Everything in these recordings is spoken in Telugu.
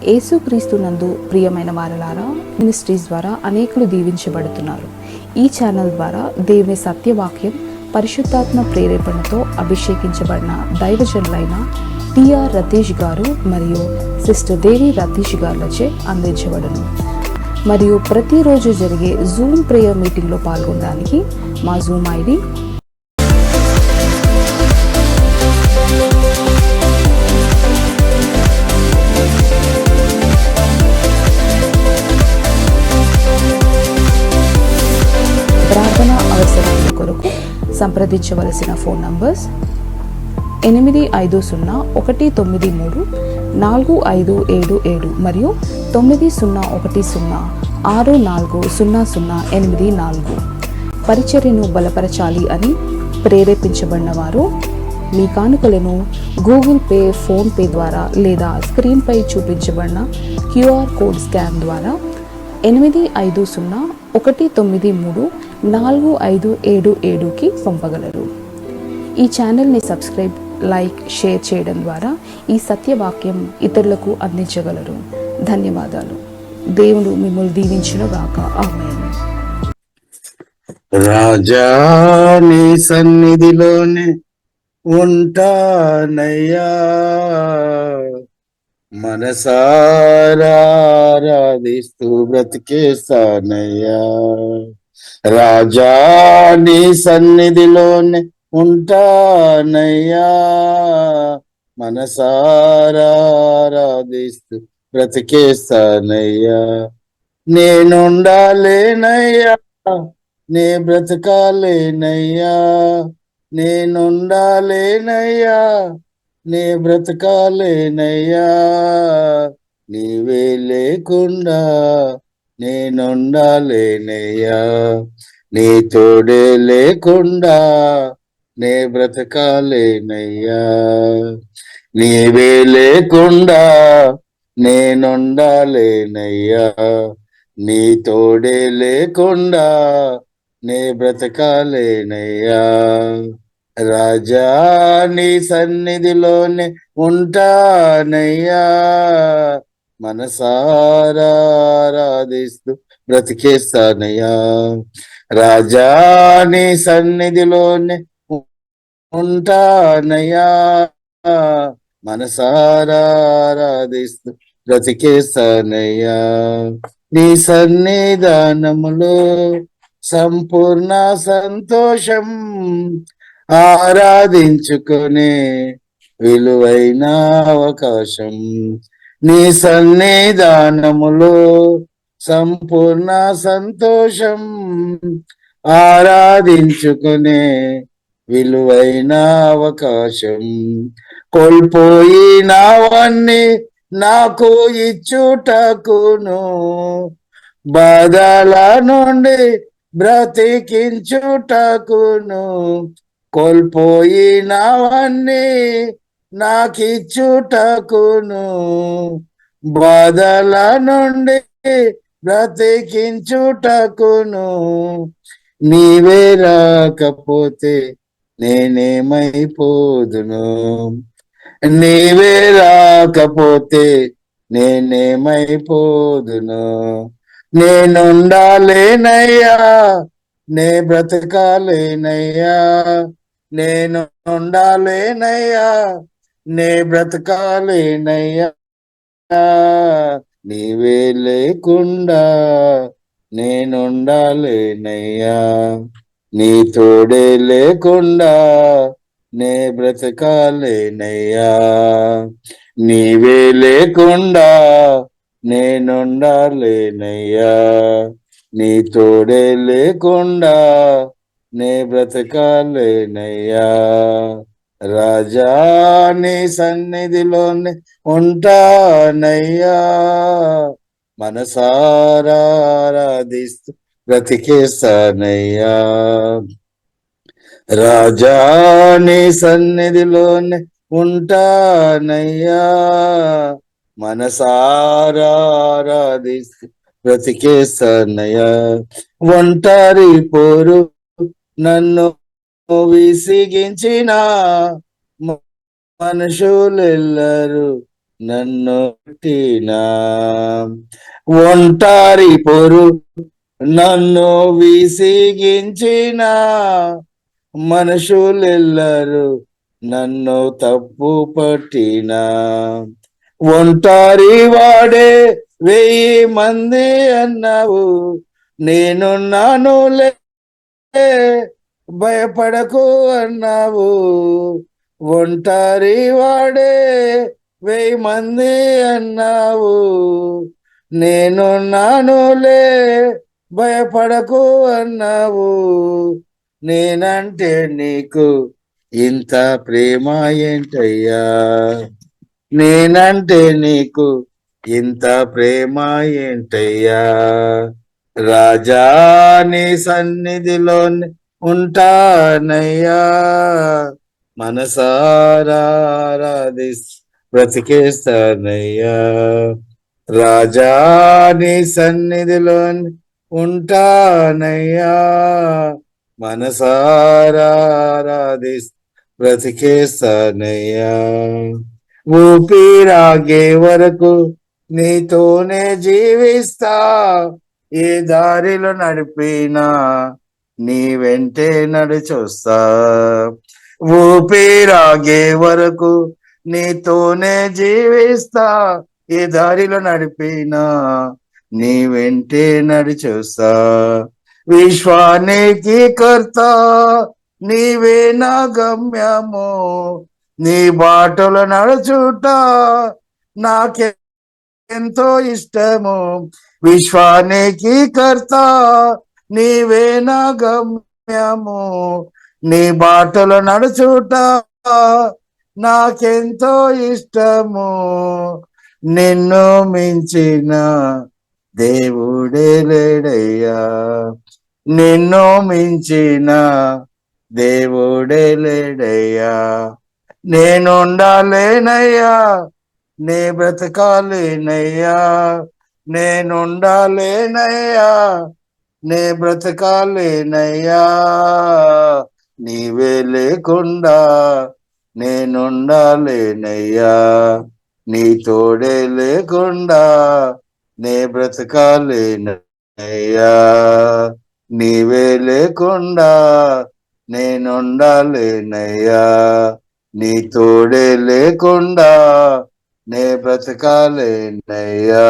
యేసుక్రీస్తునందు ప్రియమైన వారలారా, మినిస్ట్రీస్ ద్వారా అనేకులు దీవించబడుతున్నారు. ఈ ఛానల్ ద్వారా దేవుని సత్యవాక్యం పరిశుద్ధాత్మ ప్రేరేపణతో అభిషేకించబడిన దైవజనులైన టిఆర్ రతీష్ గారు మరియు సిస్టర్ దేవి రతీష్ గారులచే అందించబడును. మరియు ప్రతిరోజు జరిగే జూమ్ ప్రేయర్ మీటింగ్లో పాల్గొనడానికి మా జూమ్ ఐడి ప్రార్థన అవసరాల కొరకు సంప్రదించవలసిన ఫోన్ నంబర్స్ 8501934577 మరియు 9010640084. పరిచర్యను బలపరచాలి అని ప్రేరేపించబడిన వారు మీ కానుకలను గూగుల్ పే, ఫోన్ పే ద్వారా లేదా స్క్రీన్పై చూపించబడిన క్యూఆర్ కోడ్ స్కాన్ ద్వారా 8501934577కి పంపగలరు. ఈ ఛానల్ని సబ్స్క్రైబ్, లైక్, షేర్ చేయడం ద్వారా ఈ సత్యవాక్యం ఇతరులకు అందించగలరు. ధన్యవాదాలు. దేవుడు మిమ్మల్ని దీవించునుగాక. ఆమేన్. రాజా నీ సన్నిధిలోనే ఉంటానయ్యా, మనసారాధిస్తూ బ్రతికేస్తానయ్యా. రాజా నీ సన్నిధిలోనే ఉంటానయ్యా, మనసారాధిస్తూ బ్రతికేస్తానయ్యా. నేనుండాలేనయ్యా, నే బ్రతకాలేనయ్యా, నేనుండాలేనయ్యా, నే బ్రతకాలేనయ్యా. నీవే లేకుండా నేనుండాలేనయ్యా, నీ తోడే లేకుండా నే బ్రతకాలేనయ్యా. నీవే లేకుండా నేనుండాలేనయ్యా, నీ తోడే లేకుండా నే బ్రతకాలేనయ్యా. రాజా నీ సన్నిధిలోనే ఉంటానయ్యా, మనసారాధిస్తూ బ్రతికేస్తానయ్యా. రాజా నీ సన్నిధిలోనే ఉంటానయ్యా, మనసారాధిస్తూ బ్రతికేస్తానయ్యా. నీ సన్నిధానములో సంపూర్ణ సంతోషం, ఆరాధించుకునే విలువైన అవకాశం. నీ సన్నిధానములో సంపూర్ణ సంతోషం, ఆరాధించుకునే విలువైన అవకాశం. కోల్పోయినవన్నీ నాకు ఇచ్చుటకును, బాధల నుండి బ్రతికించుటకును. కోల్పోయినవన్నీ నాకిచ్చుటకును, బాధల నుండి బ్రతికించుటకును. నీవే రాకపోతే నేనేమైపోదును, నీవే రాకపోతే నేనేమైపోదును. నేనుండాలేనయ్యా, నే బ్రతకాలేనయ్యా, నేనుండాలేనయ్యా, నే బ్రతకాలేనయ్యా. నీవే లేకుండా నేనుండాలేనయ్యా, నీ తోడే లేకుండా నే బ్రతకాలేనయ్యా. నీవే లేకుండా నేనుండాలేనయ్యా, నీ తోడే లేకుండా నే బ్రతకాలేనయ్యా. రాజా నీ సన్నిధిలోనే ఉంటానయ్యా, మనసారాధిస్తూ బ్రతికేస్తానయ్యా. రాజా నీ సన్నిధిలోనే ఉంటానయ్యా, మనసారాధిస్తూ బ్రతికేస్తానయ్యా. ఒంటరి పోరు నన్ను విసిగించిన మనుషులెల్లరూ నన్ను పట్టినా, ఒంటారి పోరు నన్ను విసిగించిన మనుషులెల్లరూ నన్ను తప్పు పట్టిన, ఒంటారి వాడే 1000 మంది అన్నావు, నేనున్నానులే భయపడకు అన్నావు. ఒంటారి వాడే 1000 మంది అన్నావు, నేనున్నానులే భయపడకు అన్నావు. నేనంటే నీకు ఇంత ప్రేమ ఏంటయ్యా, నేనంటే నీకు ఇంత ప్రేమ ఏంటయ్యా. రాజా నీ సన్నిధిలో ఉంటానయ్యా, మనసారా బ్రతికేస్తానయ్యా. రాజా నీ సన్నిధిలో ఉంటానయ్యా, మనసారా బ్రతికేస్తానయ్యా. ఊపిరాగే వరకు నీతోనే జీవిస్తా, ఏ దారిలో నడిపినా నీ వెంటే నడిచొస్తా. ఊపిరాగే వరకు నీతోనే జీవిస్తా, ఏ దారిలో నడిపినా నీ వెంటే నడిచొస్తా. విశ్వానికి కర్త నీవే నా గమ్యము, నీ బాటలు నడుచుట నాకెంతో ఇష్టము. విశ్వానికి కర్త నీవే నా గమ్యము, నీ బాటలు నడుచుట నాకెంతో ఇష్టము. నిన్ను మించిన దేవుడే లేడయ్యా, నిన్ను మించిన దేవుడే లేడయ్యా. నేనుండాలేనయ్యా, నే బ్రతకాలేనయ్యా, నేనుండాలేనయ్యా, నే బ్రతకాలేనయ్యా. నీవే లేకుండా నేనుండాలేనయ్యా, నీ తోడే లేకుండా నే బ్రతకాలేనయ్యా. నీవే లేకుండా నేనుండాలేనయ్యా, నీ తోడే లేకుండా నే బ్రతకాలేనయ్యా.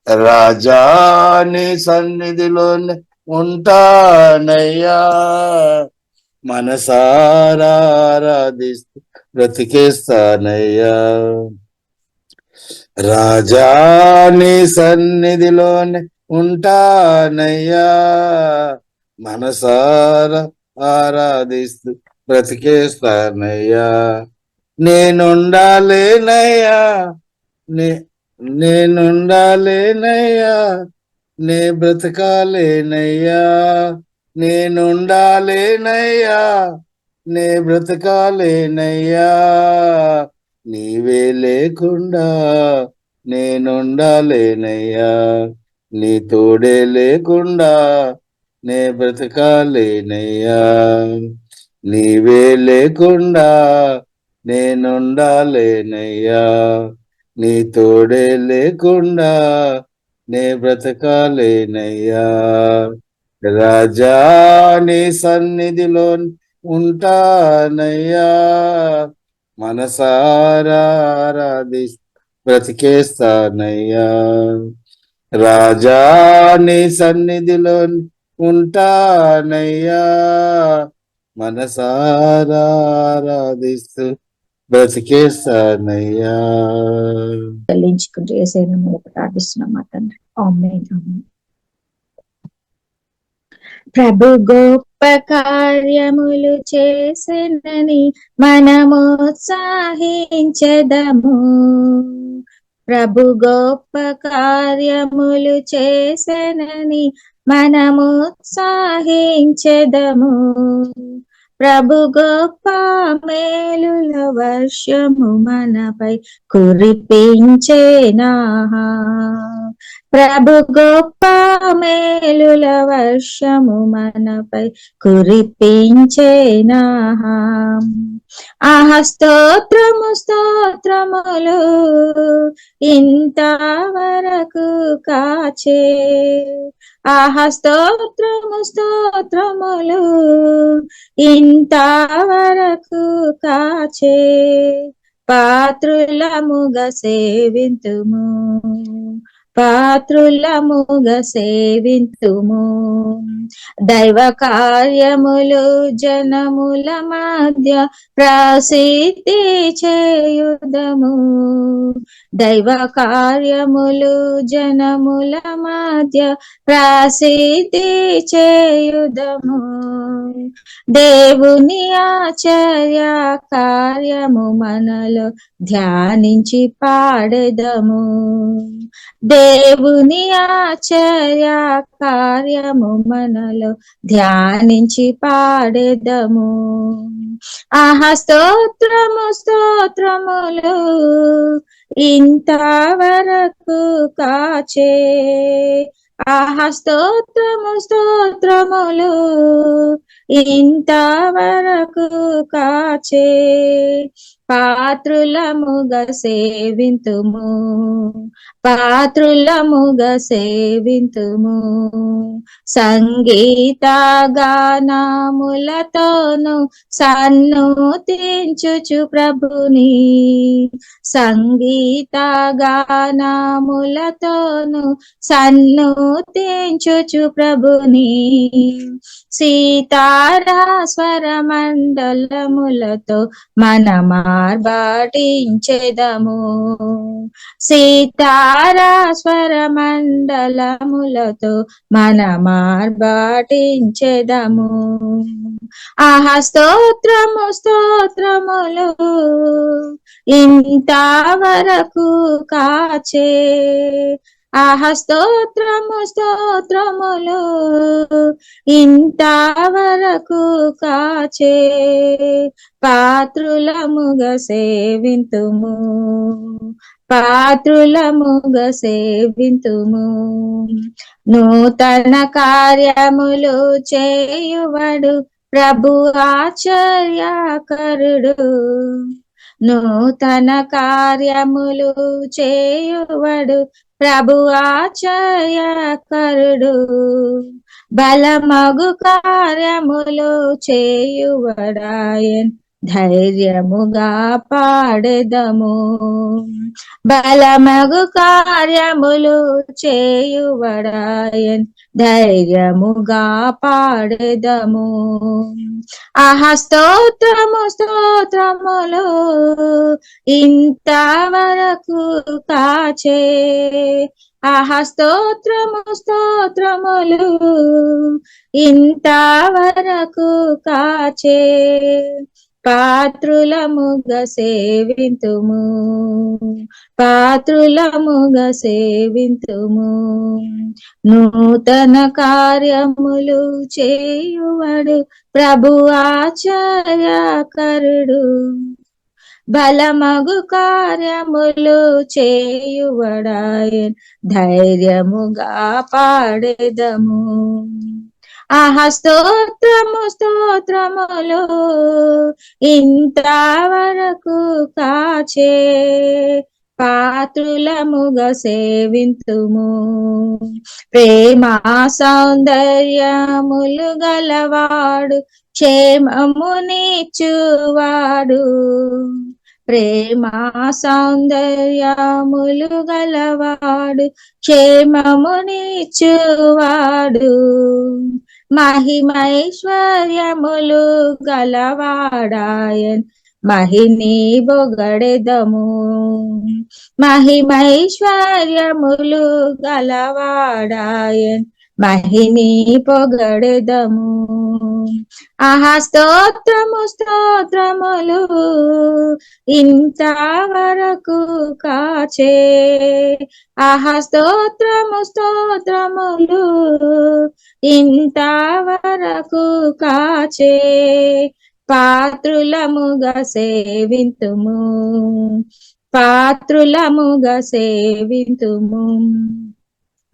రాజా నీ సన్నిధిలోనే ఉంటానయ్యా, మనసారా ఆరాధిస్తూ బ్రతికేస్తానయ్యా. రాజా నీ సన్నిధిలోనే ఉంటానయ్యా, మనసారా ఆరాధిస్తూ బ్రతికేస్తానయ్యా. నేనుండాలేనయ్యా, నేనుండాలేనయ్యా, నే బ్రతకాలేనయ్యా. నేనుండాలేనయ్యా, నే బ్రతకాలేనయ్యా. నీవే లేకుండా నేనుండాలేనయ్యా, నీ తోడే లేకుండా నే బ్రతకాలేనయ్యా. నీవే లేకుండా నేనుండాలేనయ్యా, నీ తోడే లేకుండా నే బ్రతకాలేనయ్యా. రాజా నీ సన్నిధిలో ఉంటానయ్యా, మనసారా ఆరాధిస్తూ బ్రతికేస్తానయ్యా. రాజా నీ సన్నిధిలో ఉంటానయ్యా, మనసారా ఆరాధిస్తూ బ్రతికేస్తానయ్యా. చెల్లించుకుంటూ యేసయ్య నామములో ప్రార్థిస్తున్నాం మా తండ్రి. ఆమేన్. ఆమేన్. ప్రభు గొప్ప కార్యములు చేసెనని మనము ఉత్సాహించెదము. ప్రభు గొప్ప కార్యములు చేసెనని మనము ఉత్సాహించెదము. ప్రభు గొప్ప మేలుల వర్షము మనపై కురిపించేనా. ప్రభు గొప్ప మేలుల వర్షము మనపై కురిపించేనా. ఆహా స్తోత్రము స్తోత్రములు ఇంతవరకు కాచే. ఆహా స్తోత్రము స్తోత్రములు ఇంతవరకు కాచే. పాత్రులముగా సేవింతుము, పాత్రులముగా సేవింతుము. దైవ కార్యములు జనముల మధ్య ప్రసిద్ధి చేయుదము. దైవ కార్యములు జనముల మధ్య ప్రసిద్ధి చేయుదము. దేవుని ఆశ్చర్య కార్యము మనలో ధ్యానించి పాడెదము. దేవుని ఆశ్చర్య కార్యము మనలో ధ్యానించి పాడెదము. ఆహా స్తోత్రము స్తోత్రములు ఇంతవరకు కాచే. ఆహా స్తోత్రము స్తోత్రములు ఇంతవరకు కాచే. పాత్రులముగా సేవింతుము, పాత్రులముగా సేవింతుము. సంగీత గానములతోను సన్నుతించుచు ప్రభుని. సంగీత గానములతోను సన్నుతించుచు ప్రభుని. సీతారా స్వర మండలములతో మనమార్బాటించెదము. సీతారా స్వర మండలములతో మనమార్బాటించెదము. ఆహా స్తోత్రము స్తోత్రములు ఇంతవరకు కాచే. ఆహా స్తోత్రము స్తోత్రములు ఇంతవరకు కాచే. పాత్రులముగా సేవింతుము, పాత్రులముగా సేవింతుము. నూతన కార్యములు చేయువడు ప్రభు ఆశ్చర్యకరుడు. నూతన కార్యములు చేయువడు ప్రభు ఆశ్చర్యకరుడు. బలమగు కార్యములు చేయువడాయన్ ధైర్యముగా పాడెదము. బలమగు కార్యములు చేయువడాయన్ ధైర్యముగా పాడెదము. ఆహా స్తోత్రము స్తోత్రములు ఇంతవరకు కాచే. ఆహా స్తోత్రము స్తోత్రములు ఇంతవరకు కాచే. పాత్రులముగా సేవింతుము, పాత్రులముగా సేవింతుము. నూతన కార్యములు చేయువడు ప్రభు ఆశ్చర్యకరుడు. బలమగు కార్యములు చేయువడాయన్ ధైర్యముగా పాడెదము. ఆహా స్తోత్రము స్తోత్రములు ఇంతవరకు కాచే. పాత్రులముగా సేవింతుము. ప్రేమ సౌందర్యములు గలవాడు క్షేమమునిచ్చువాడు. ప్రేమ సౌందర్యములు గలవాడు క్షేమమునిచ్చువాడు. మహిమైశ్వర్యములు గలవాడాయన్ మహిని బొగడెదము. మహిమైశ్వర్యములు గలవాడాయన్ మహిని పొగడెదము. ఆహా స్తోత్రము స్తోత్రములు ఇంతవరకు కాచే. ఆహా స్తోత్రము స్తోత్రములు ఇంతవరకు కాచే. పాత్రులముగా సేవింతుము, పాత్రులముగా సేవింతుము.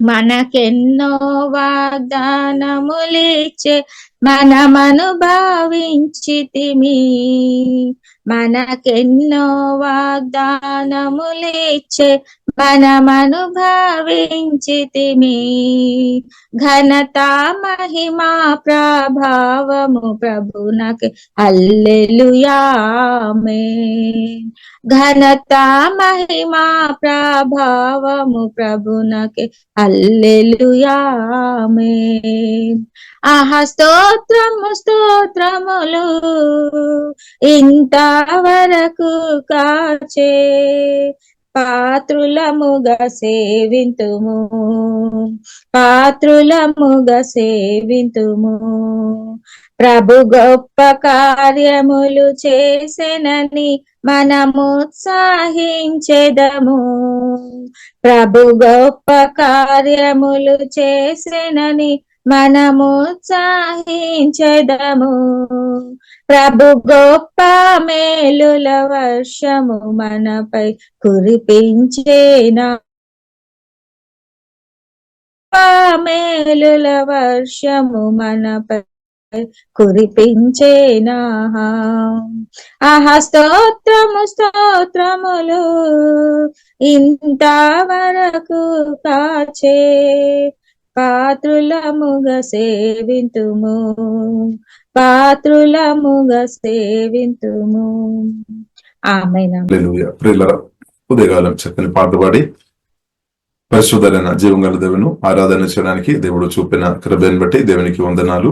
మనకెన్నో వాగ్దానములిచ్చే మనమను భావించితిమి. మనకెన్నో వాగ్దానములిచ్చే మనమను భావించితిమి. ఘనత మహిమా ప్రభావము ప్రభునకు హల్లెలూయా ఆమేన్. ఘనత మహిమా ప్రభావము ప్రభునకు హల్లెలూయా ఆమేన్. ఆహా స్తోత్రము స్తోత్రములు ఇంతవరకు కాచే పాత్రులముగా సేవింతుము. పాత్రులముగా సేవింతుము. ప్రభు గొప్ప కార్యములు చేసెనని మనముత్సాహించెదము. ప్రభు గొప్ప కార్యములు చేసెనని మనముత్సాహించెదము. ప్రభు గొప్ప మేలుల వర్షము మనపై కురిపించేనా. మేలుల వర్షము మనపై కురిపించేనా. ఆహా స్తోత్రము స్తోత్రములు ఇంతవరకు కాచే పాత్రులముగా సేవింతుము. పాత్రులముగా సేవింతుము. ఆమేన్. హల్లెలూయా. ప్రియులారా, ఉదయకాలం చక్కని పాట పాడి పరిశుద్ధులైన జీవంగల దేవుని ఆరాధన చేయడానికి దేవుడు చూపిన కృపను బట్టి దేవునికి వందనాలు.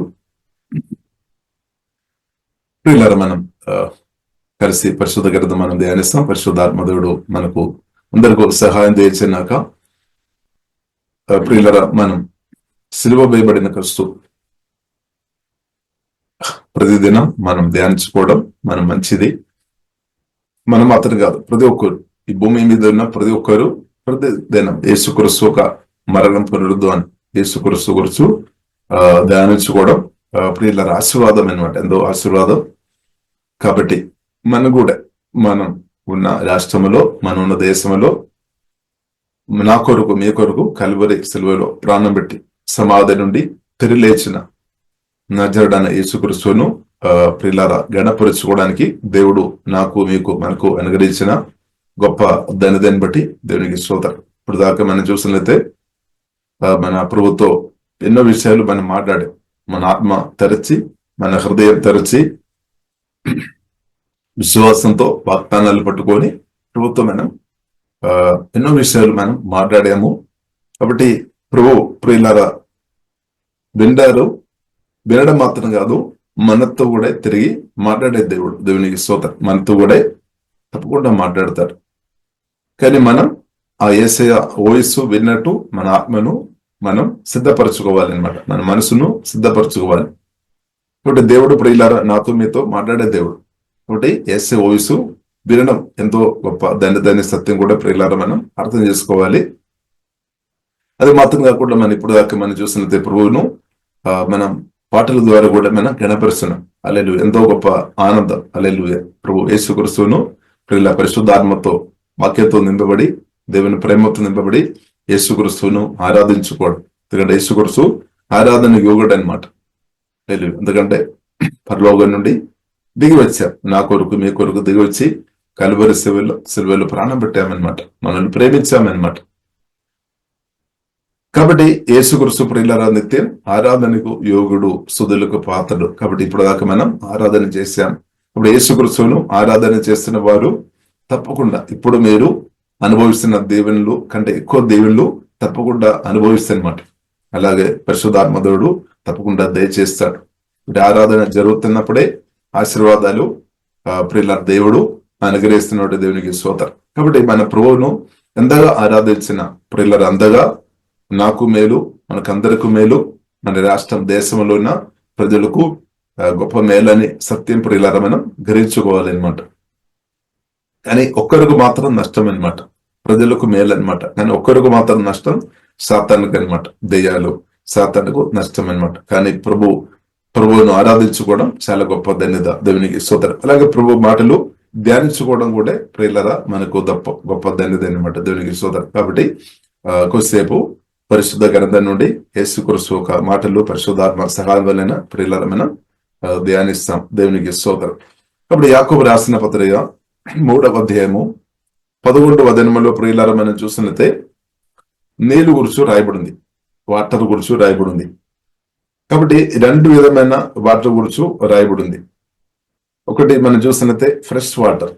ప్రియులారా, మనం కలిసి పరిశుద్ధ గ్రంథం మనం ధ్యానిస్తాం. పరిశుద్ధాత్మ దేవుడు మనకు అందరికీ సహాయం చేసినాక ప్రియులారా, మనం సిలువ వేయబడిన క్రీస్తు ప్రతిదినం మనం ధ్యానించుకోవడం మనం మంచిది. మనం మాత్రం కాదు, ప్రతి ఒక్కరు ఈ భూమి మీద ఉన్న ప్రతి ఒక్కరు ప్రతిదినం యేసుక్రీస్తు ఒక మరణం పునరుద్ధానం యేసుక్రీస్తు గురించి ధ్యానించుకోవడం ప్రియులారా ఆశీర్వాదం అన్నమాట. ఎంతో ఆశీర్వాదం. కాబట్టి మనం కూడా మనం ఉన్న రాష్ట్రంలో మనం ఉన్న దేశంలో నా కొరకు మీ కొరకు కల్వరి సిలువలో ప్రాణం పెట్టి సమాధి నుండి తిరిగి లేచిన నజరుడైన యేసుక్రీస్తును ప్రియులారా గణపరుచుకోవడానికి దేవుడు నాకు మీకు మనకు అనుగ్రహించిన గొప్ప ధన్యతను బట్టి దేవునికి స్తోత్రం. ఇప్పుడు దాకా మనం చూసినట్లయితే మన ప్రభుతో ఎన్నో విషయాలు మనం మాట్లాడాం. మన ఆత్మ తెరచి మన హృదయం తెరచి విశ్వాసంతో వాగ్దానాలు పట్టుకొని ప్రభుత్వం మనం ఎన్నో విషయాలు మనం మాట్లాడాము. కాబట్టి ప్రియులారా వింటారు. వినడం మాత్రం కాదు, మనతో కూడా తిరిగి మాట్లాడే దేవుడు దేవునికి స్తోత్రం. మనతో కూడా తప్పకుండా మాట్లాడతారు. కానీ మనం ఆ యేసయ్య వాయిస్ విన్నట్టు మన ఆత్మను మనం సిద్ధపరచుకోవాలి అన్నమాట. మన మనసును సిద్ధపరచుకోవాలి. కాబట్టి దేవుడు ప్రియులారా నాతో మీతో మాట్లాడే దేవుడు. కాబట్టి యేసయ్య వాయిస్ వినడం ఎంతో గొప్ప ధన్యదాన్ని సత్యం కూడా ప్రియులారా మనం అర్థం చేసుకోవాలి. అది మాత్రం కాకుండా మనం ఇప్పుడు దాకా మనం చూసినట్లయితే ప్రభువును మనం పాటల ద్వారా కూడా మనం గణపరుస్తున్నాం. హల్లెలూయా. ఎంతో గొప్ప ఆనందం. హల్లెలూయా. ప్రభు యేసుక్రీస్తును ప్రియుల పరిశుద్ధాత్మతో వాక్యంతో నింపబడి దేవుని ప్రేమతో నింపబడి యేసుక్రీస్తును ఆరాధించుకోవడం. ఎందుకంటే యేసుక్రీస్తు ఆరాధన యోగుడు అనమాట. ఎందుకంటే పరలోకం నుండి దిగి వచ్చారు. నా కొరకు మీ కొరకు దిగి వచ్చి కల్వరి సిలువలో ప్రాణం పెట్టామన్నమాట. మనల్ని ప్రేమించామన్నమాట. కాబట్టి యేసుక్రీస్తు ప్రియులారా నిత్యం ఆరాధనకు యోగుడు, స్తుతులకు పాత్రుడు. కాబట్టి ఇప్పుడు దాకా మనం ఆరాధన చేశాం. ఇప్పుడు యేసుక్రీస్తును ఆరాధన చేస్తున్న వారు తప్పకుండా ఇప్పుడు మీరు అనుభవిస్తున్న దీవెనలు కంటే ఎక్కువ దీవెనలు తప్పకుండా అనుభవిస్తారన్నమాట. అలాగే పరిశుద్ధాత్మదేవుడు తప్పకుండా దయచేస్తాడు. ఆరాధన జరుగుతున్నప్పుడే ఆశీర్వాదాలు ప్రియుల దేవుడు అనుగ్రహిస్తున్నాడు. దేవునికి స్తోత్రం. కాబట్టి మన ప్రభువును ఎంతగా ఆరాధించిన ప్రియులరు అంతగా నాకు మేలు, మనకందరికి మేలు, మన రాష్ట్రం దేశంలో ఉన్న ప్రజలకు గొప్ప మేలని సత్యం ప్రియులారా మనం గ్రహించుకోవాలి అనమాట. కానీ ఒక్కరికి మాత్రం నష్టం అనమాట. ప్రజలకు మేలు అనమాట. కానీ ఒక్కరికి మాత్రం నష్టం సాతానికి అనమాట. దెయ్యాలు సాతానుకు నష్టం అనమాట. కానీ ప్రభువును ఆరాధించుకోవడం చాలా గొప్ప ధన్యత. దేవునికి స్తోత్రం. అలాగే ప్రభు మాటలు ధ్యానించుకోవడం కూడా ప్రియులారా మనకు గొప్ప ధన్యత అనమాట. దేవునికి స్తోత్రం. కాబట్టి కొద్దిసేపు పరిశుద్ధ గ్రంథం నుండి యేసుక్రీస్తు ఒక మాటలు పరిశుద్ధాత్మ సహాయం వలన ప్రియులారా మనం ధ్యానిస్తాం. దేవునికి స్తోత్రం. కాబట్టి యాకోబు రాసిన పత్రిక 3వ అధ్యాయము 11వ వచనములో ప్రియులారా మనం చూసినట్లయితే నీళ్లు గురించి రాయబడింది, వాటర్ గురించి రాయబడింది. కాబట్టి 2 విధమైన వాటర్ గురించి రాయబడింది. ఒకటి మనం చూసినట్లయితే ఫ్రెష్ వాటర్,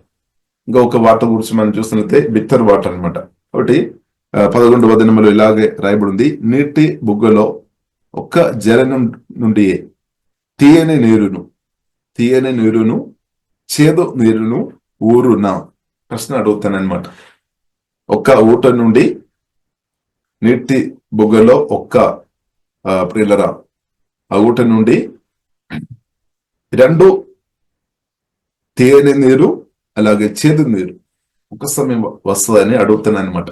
ఇంకొక వాటర్ గురించి మనం చూసినట్లయితే బిట్టర్ వాటర్ అన్నమాట. కాబట్టి 11వ వచనములో ఇలాగే రాయబడింది, నీటి బుగ్గలో ఒక్క జల నుండి తీయని నీరును చేదు నీరును ఊరునా. ప్రశ్న అడుగుతానమాట. ఒక్క ఊట నుండి నీటి బుగ్గలో ఒక్క ప్రియులరా ఆ ఊట నుండి 2 తీయని నీరు అలాగే చేదు నీరు ఒక సమయం వస్తుందని అడుగుతాను అనమాట.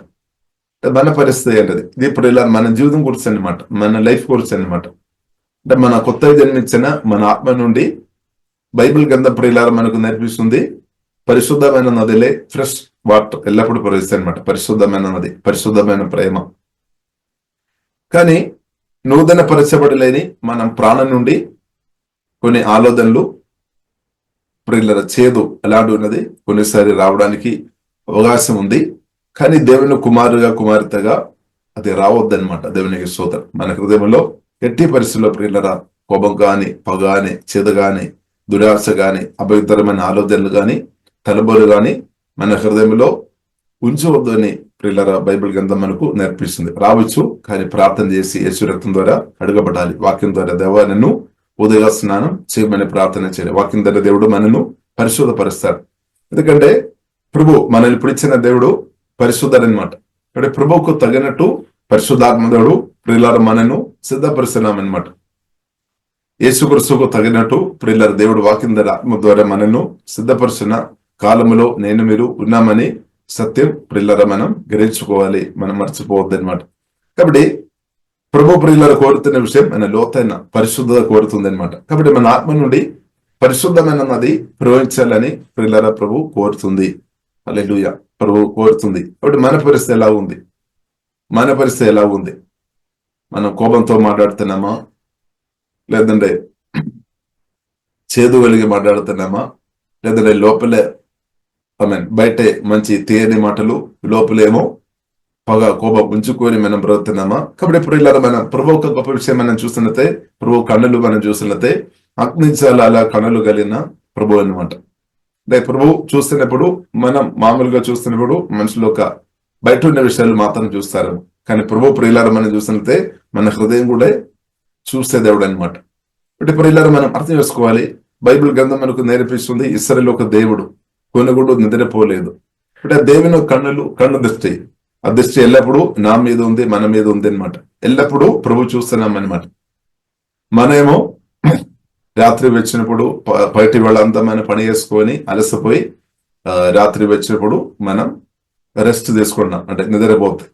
మన పరిస్థితి ఏంటది? ఇది ఇప్పుడు ఇలా మన జీవితం గురించి అనమాట, మన లైఫ్ గురించి అనమాట. అంటే మన కొత్తగా జన్మించిన మన ఆత్మ నుండి బైబిల్ గ్రంథం ప్రియులారా మనకు నేర్పిస్తుంది, పరిశుద్ధమైన నదిలే ఫ్రెష్ వాటర్ ఎల్లప్పుడూ ప్రవహిస్తాయి అనమాట. పరిశుద్ధమైన నది, పరిశుద్ధమైన ప్రేమ. కానీ నూతన పరచబడలేని మనం ప్రాణం నుండి కొన్ని ఆలోచనలు ప్రియులారా చేదు అలాంటి ఉన్నది కొన్నిసారి రావడానికి అవకాశం ఉంది. కానీ దేవుని కుమారుగా కుమార్తెగా అది రావద్దనమాట. దేవునికి స్తోత్రం. మన హృదయంలో ఎట్టి పరిస్థితుల్లో ప్రియులారా కోపం కానీ, పగ కానీ, చేదు కానీ, దురాశ కానీ, అపవిత్రమైన ఆలోచనలు కానీ, తలబోలు కానీ మన హృదయంలో ఉంచవద్దు అని ప్రియులారా బైబిల్ గ్రంథం మనకు నేర్పిస్తుంది. రావచ్చు, కానీ ప్రార్థన చేసి యేసు రక్తం ద్వారా అడగబడాలి. వాక్యం ద్వారా దేవా నన్ను ఉదయ స్నానం చేయమని ప్రార్థన చేయాలి. వాక్యం ద్వారా దేవుడు మనను పరిశుద్ధపరుస్తాడు. ఎందుకంటే ప్రభు మనల్ని పిలిచిన దేవుడు పరిశుద్ధుడనమాట. అంటే ప్రభువుకు తగినట్టు పరిశుద్ధాత్మ దేవుడు ప్రియులారా మనను సిద్ధపరుస్తున్నామన్నమాట. యేసుక్రీస్తుకు తగినట్టు ప్రియులారా దేవుడు వాక్యం ద్వారా ఆత్మ ద్వారా మనను సిద్ధపరుస్తున్న కాలములో నేను మీరు ఉన్నామని సత్యం ప్రియులారా మనం గ్రహించుకోవాలి, మనం మర్చిపోవద్దు అనమాట. కాబట్టి ప్రభు ప్రియులారా కోరుతున్న విషయం మన లోతైన పరిశుద్ధత కోరుతుంది అనమాట. కాబట్టి మన ఆత్మ నుండి పరిశుద్ధమైన నది ప్రవహించాలని ప్రియులారా ప్రభు కోరుతుంది. హల్లెలూయా. ప్రభు కోరుతుంది. కాబట్టి మన పరిస్థితి ఎలా ఉంది? మన పరిస్థితి ఎలా ఉంది? మనం కోపంతో మాట్లాడుతున్నామా, లేదంటే చేదు వెలిగి మాట్లాడుతున్నామా, లేదంటే లోపలే బయటే మంచి తీయని మాటలు, లోపలేమో పగ కోపం ఉంచుకొని మనం బ్రతుకుతున్నామా? కాబట్టి ఇప్పుడు ఇలా మనం ప్రభు ఒక గొప్ప విషయం మనం చూస్తున్నతే, ప్రభు కన్నులు మనం చూస్తున్నతే అగ్నిజాల కన్నులు కలిగిన ప్రభు అనమాట. అంటే ప్రభు చూస్తున్నప్పుడు మనం మామూలుగా చూస్తున్నప్పుడు మనుషులు ఒక బయట ఉన్న విషయాలు మాత్రం చూస్తారు. కానీ ప్రభు ప్రియులారా మనం చూస్తున్నతే మన హృదయం కూడా చూస్తే దేవుడు అనమాట. అంటే ప్రియులారా మనం అర్థం చేసుకోవాలి, బైబిల్ గ్రంథం మనకు నేర్పిస్తుంది ఇశ్రాయేలు ఒక దేవుడు కొనుగోడు నిద్రపోలేదు. అంటే దేవుని కన్ను దృష్టి, ఆ దృష్టి ఎల్లప్పుడూ నా మీద ఉంది, మన మీద ఉంది అనమాట. ఎల్లప్పుడూ ప్రభు చూస్తున్నాం అనమాట. మనమేమో రాత్రి వచ్చినప్పుడు బయటి వాళ్ళంతా మనం పని చేసుకొని అలసిపోయి రాత్రి వచ్చినప్పుడు మనం రెస్ట్ తీసుకున్నాం, అంటే నిద్రపోతుంది.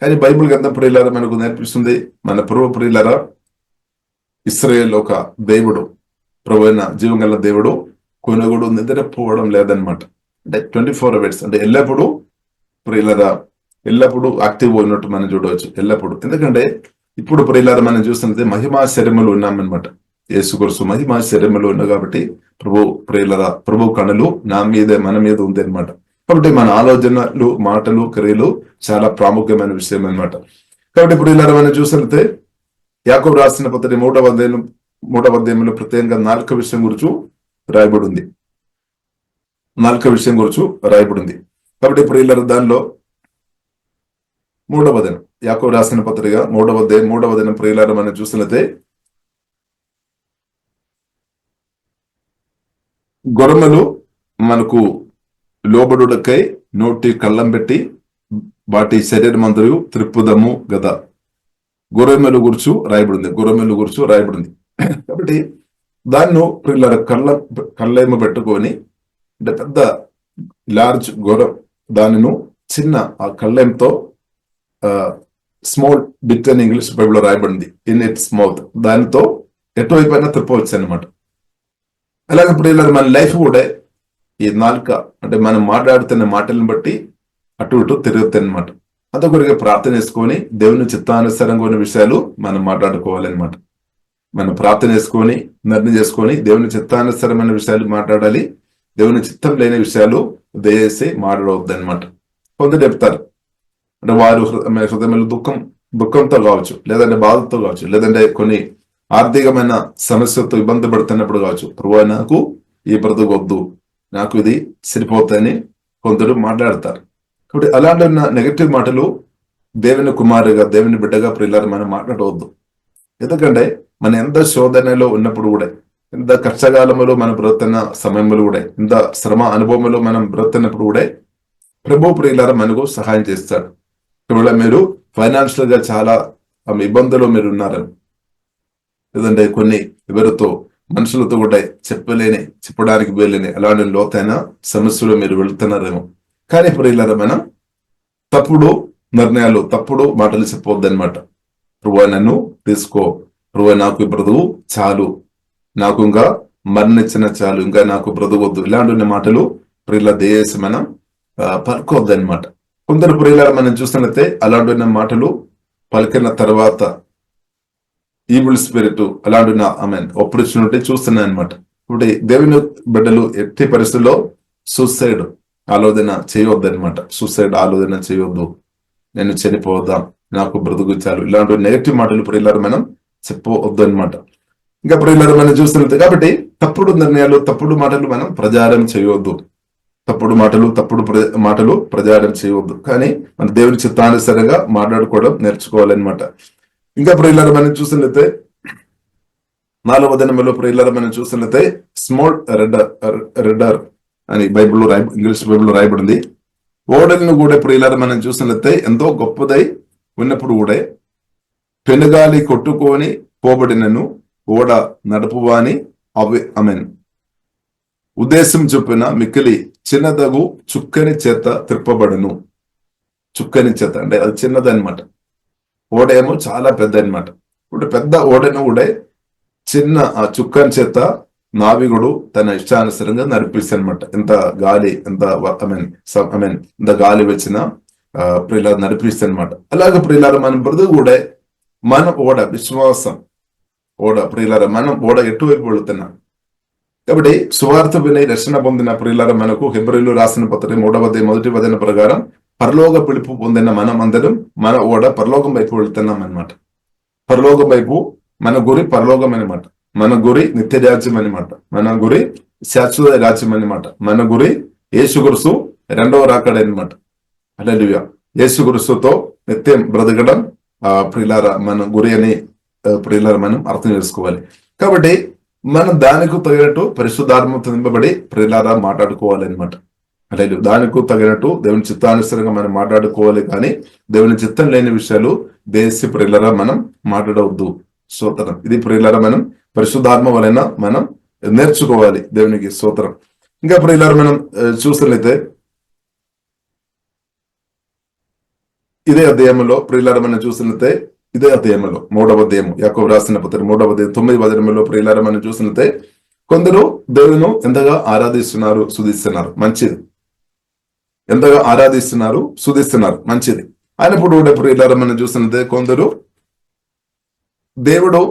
కానీ బైబిల్ గ్రంథం ప్రియులారా మనకు నేర్పిస్తుంది, మన ప్రభు ప్రియులారా ఇశ్రాయేలు ఒక దేవుడు, ప్రభు అయిన జీవగల దేవుడు కొనుగోడు నిద్రపోవడం లేదనమాట. అంటే 24 hours, అంటే ఎల్లప్పుడూ ప్రియులారా ఎల్లప్పుడూ యాక్టివ్ ఉన్నట్టు మనం చూడవచ్చు ఎల్లప్పుడూ. ఎందుకంటే ఇప్పుడు ప్రియులారా మనం చూస్తున్నది మహిమా శరీరములు ఉన్నామన్నమాట. యేసుక్రీస్తు మహిమా శరీరములు ఉన్నాయి కాబట్టి ప్రభు ప్రియులారా ప్రభు కనులు నా మీదే మన మీద ఉంది అనమాట. కాబట్టి మన ఆలోచనలు, మాటలు, క్రియలు చాలా ప్రాముఖ్యమైన విషయం అనమాట. కాబట్టి ఇప్పుడు ఇలా మనం చూసినట్లయితే యాకోబు రాసిన పత్రిక 3వ అధ్యాయంలో ప్రత్యేకంగా 4 విషయం గురించి రాయబడి ఉంది. 4 విషయం గురించి రాయబడింది. కాబట్టి ఇప్పుడు ఇలా దానిలో 3వ అధ్యాయం యాకోబు రాసిన పత్రిక 3వ అధ్యాయం ప్రియులారా మనం చూసినట్లయితే గొర్రెలు మనకు లోబడుడకై నోటి కళ్ళం పెట్టి వాటి శరీరమందరూ త్రిప్పుదము గదా. గొర్రెల గురించి రాయబడింది. కాబట్టి దాన్ని పిల్లల కళ్ళేమో పెట్టుకొని, అంటే పెద్ద లార్జ్ గొర్రె దానిను చిన్న ఆ కళ్ళెంతో స్మాల్ బిట్ అని ఇంగ్లీష్ బైబిల్లో రాయబడింది, ఇన్ ఇట్స్ మౌత్. దానితో ఎటువైపు తిప్పవచ్చు అనమాట. అలాగే ఇప్పుడు ఇలా మన లైఫ్ కూడా ఈ నాలుక, అంటే మనం మాట్లాడుతున్న మాటలను బట్టి అటు ఇటు తిరుగుతాయి అనమాట. అంతకొరిగా ప్రార్థన చేసుకొని దేవుని చిత్తానుసారంగా ఉన్న విషయాలు మనం మాట్లాడుకోవాలన్నమాట. మనం ప్రార్థన చేసుకొని నిర్ణయం చేసుకొని దేవుని చిత్తానుసారమైన విషయాలు మాట్లాడాలి. దేవుని చిత్తం లేని విషయాలు దయచేసి మాట్లాడవద్దు అనమాట. కొందరు చెప్తారు అంటే వారు హృదయంలో దుఃఖంతో కావచ్చు, లేదంటే బాధతో కావచ్చు, లేదంటే కొన్ని ఆర్థికమైన సమస్యతో ఇబ్బంది పడుతున్నప్పుడు కావచ్చు, ప్రభువా నాకు ఈ బ్రతుకు వద్దు, నాకు ఇది సరిపోతాయని కొందరు మాట్లాడతారు. కాబట్టి అలాంటి నెగటివ్ మాటలు దేవుని కుమారుగా, దేవుని బిడ్డగా ప్రియులారా మనం మాట్లాడవద్దు. ఎందుకంటే మన ఎంత శోధనలో ఉన్నప్పుడు కూడా, ఎంత కష్టకాలంలో మనం బ్రతున్న సమయంలో కూడా, ఎంత శ్రమ అనుభవంలో మనం బ్రతున్నప్పుడు కూడా ప్రభు ప్రియులారా మనకు సహాయం చేస్తాడు. ఒకవేళ మీరు ఫైనాన్షియల్ గా చాలా ఇబ్బందులు మీరు ఉన్నారని, లేదంటే కొన్ని ఎవరితో మనుషులతో కూడా చెప్పడానికి వీలని అలాంటి లోతైన సమస్యలు మీరు వెళ్తున్నారేమో. కానీ ప్రియులారా మనం తప్పుడు నిర్ణయాలు, తప్పుడు మాటలు చెప్పవద్దు అనమాట. ప్రభువా నన్ను తీసుకో, ప్రభువా నాకు బ్రతుకు చాలు, నాకు ఇంకా మరణించిన చాలు, ఇంకా నాకు బ్రతుకు వద్దు, ఇలాంటి మాటలు ప్రియుల దేశ మనం పలుకోవద్దు అనమాట. కొందరు ప్రియులారా మనం చూస్తున్నట్లయితే అలాంటి మాటలు పలికిన తర్వాత ఈవిల్ స్పిరిట్ అలాంటి ఆపర్చునిటీ చూస్తున్నాయి అనమాట. ఇప్పుడు దేవుని బిడ్డలు ఎట్టి పరిస్థితుల్లో సూసైడ్ ఆలోచన చేయవద్దు అనమాట. సూసైడ్ ఆలోచన చేయవద్దు, నేను చనిపోవద్దాం, నాకు బ్రతుకు చాలు, ఇలాంటి నెగటివ్ మాటలు ప్రియులారా మనం చెప్పవద్దు అనమాట. ఇంకా ప్రియులారా మనం చూస్తున్నట్టు కాబట్టి తప్పుడు నిర్ణయాలు, తప్పుడు మాటలు మనం ప్రచారం చేయవద్దు. తప్పుడు మాటలు ప్రచారం చేయవద్దు. కానీ మన దేవుని చిత్తానుసారంగా మాట్లాడుకోవడం నేర్చుకోవాలన్నమాట. ఇంకా ప్రియులారా మనం చూసినట్లయితే 4వ వచనంలో ప్రియులారా మనం చూసినట్లయితే స్మాల్ రెడర్ అని బైబిల్లో ఇంగ్లీష్ బైబిల్లో రాయబడింది. ఓడలను కూడా ప్రియులారా మనం చూసినట్లయితే ఎంతో గొప్పదై ఉన్నప్పుడు కూడా పెనుగాలి కొట్టుకొని పోబడినను ఓడ నడుపువాని ఆమెన్ ఉద్దేశం చొప్పున మిక్కిలి చిన్నదగు చుక్కని చేత త్రిప్పబడును. చుక్కని చేత అంటే అది చిన్నదనమాట, ఓడ ఏమో చాలా పెద్ద అనమాట. ఇప్పుడు పెద్ద ఓడను కూడా చిన్న ఆ చుక్కని చేత నావికుడు తన ఇష్టానుసారంగా నడిపిస్తానమాట. ఎంత గాలి, ఎంత ఎంత గాలి వచ్చిన ప్రియుల నడిపిస్తానమాట. అలాగే ప్రియులారా మనం బ్రతుకు కూడా మన ఓడ విశ్వాసం ఓడ ప్రియులారా మనం ఓడ ఎటువైపు వెళుతున్నాం. కాబట్టి సువార్త వినై రక్షణ పొందిన ప్రియులారా మనకు హెబ్రీయులు రాసిన పత్రిక 3వ అధ్యాయం 1వ వచనం ప్రకారం పరలోక పిలుపు పొందిన మనం అందరం మన ఓడ పరలోకం వైపు వెళుతున్నాం అనమాట. పరలోకం వైపు మన గురి పరలోకం అనమాట. మన గురి నిత్య రాజ్యం అనమాట. మన గురి శాశ్వత రాజ్యం అనమాట. మన గురి యేసుక్రీస్తు 2వ రాకడ అనమాట. హల్లెలూయా. యేసుక్రీస్తుతో నిత్యం బ్రతకడం ప్రియులారా మన గురి అని ప్రియులారా మనం అర్థం చేసుకోవాలి. కాబట్టి మనం దానికి తగినట్టు పరిశుద్ధాత్మతో నింపబడి ప్రియులారా మాట్లాడుకోవాలి అనమాట. అంటే దానికి తగినట్టు దేవుని చిత్తానుసారంగా మనం మాట్లాడుకోవాలి. కానీ దేవుని చిత్తం లేని విషయాలు దేశ ప్రియులారా మనం మాట్లాడవద్దు. స్తోత్రం. ఇది ప్రియులారా మనం పరిశుద్ధాత్మ వలన మనం నేర్చుకోవాలి. దేవునికి స్తోత్రం. ఇంకా ప్రియులారా మనం చూసినట్లయితే ఇదే అధ్యాయంలో ప్రియులారా మనం చూసినట్లయితే ఇదే అధ్యాయంలో 3వ అధ్యాయం యాకోబు రాసిన పత్రిక 3వ అధ్యాయం 9వ వచనంలో ప్రియులారా మనం చూసినట్లయితే కొందరు దేవుని ఎంతగా ఆరాధిస్తున్నారు, స్తుతిస్తున్నారు, మంచిది. ఎంతగా ఆరాధిస్తున్నారు, స్తుతిస్తున్నారు, మంచిది. అయినప్పుడు కూడా ప్రియులారా మనం చూసినట్లయితే కొందరు దేవుడు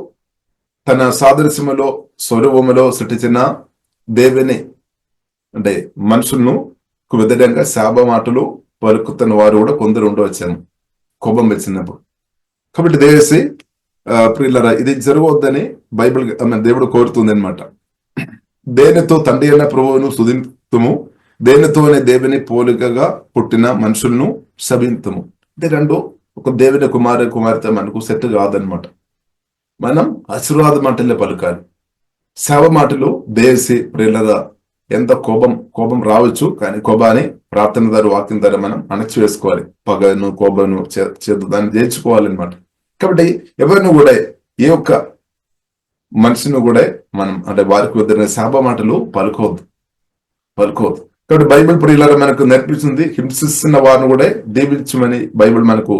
తన సాదృశ్యములో స్వరూపములో సృష్టించిన దేవుని అంటే మనుషులను వ్యతిరేకంగా శాప మాటలు పలుకుతున్న వారు కూడా కొందరు ఉండవచ్చాము కోపం వచ్చినప్పుడు. కాబట్టి దేవేసి ప్రియులారా ఇది జరగవద్దని బైబిల్ దేవుడు కోరుతుంది అనమాట. దేనితో తండ్రి అయిన ప్రభువును స్తుతింతుము, దేనితోనే దేవుని పోలికగా పుట్టిన మనుషులను శపింతుము. ఇది రెండు ఒక దేవుని కుమార్తె మనకు సెట్ కాదనమాట. మనం ఆశీర్వాద మాటలే పలుకాలి. శాప మాటలు దేవేసి ప్రియులారా ఎంత కోపం రావచ్చు, కానీ కోపాన్ని ప్రార్థన ద్వారా వాక్యం ద్వారా మనం అణచివేసుకోవాలి. పగను కోపను దాన్ని జయించుకోవాలన్నమాట. కాబట్టి ఎవరిని కూడా ఏ ఒక్క మనిషిని కూడా మనం అంటే వారికి వద్ద శాప మాటలు పలుకోవద్దు. కాబట్టి బైబిల్ ప్రియులారా మనకు నేర్పిస్తుంది హింసిస్తున్న వారిని కూడా దీవించమని బైబిల్ మనకు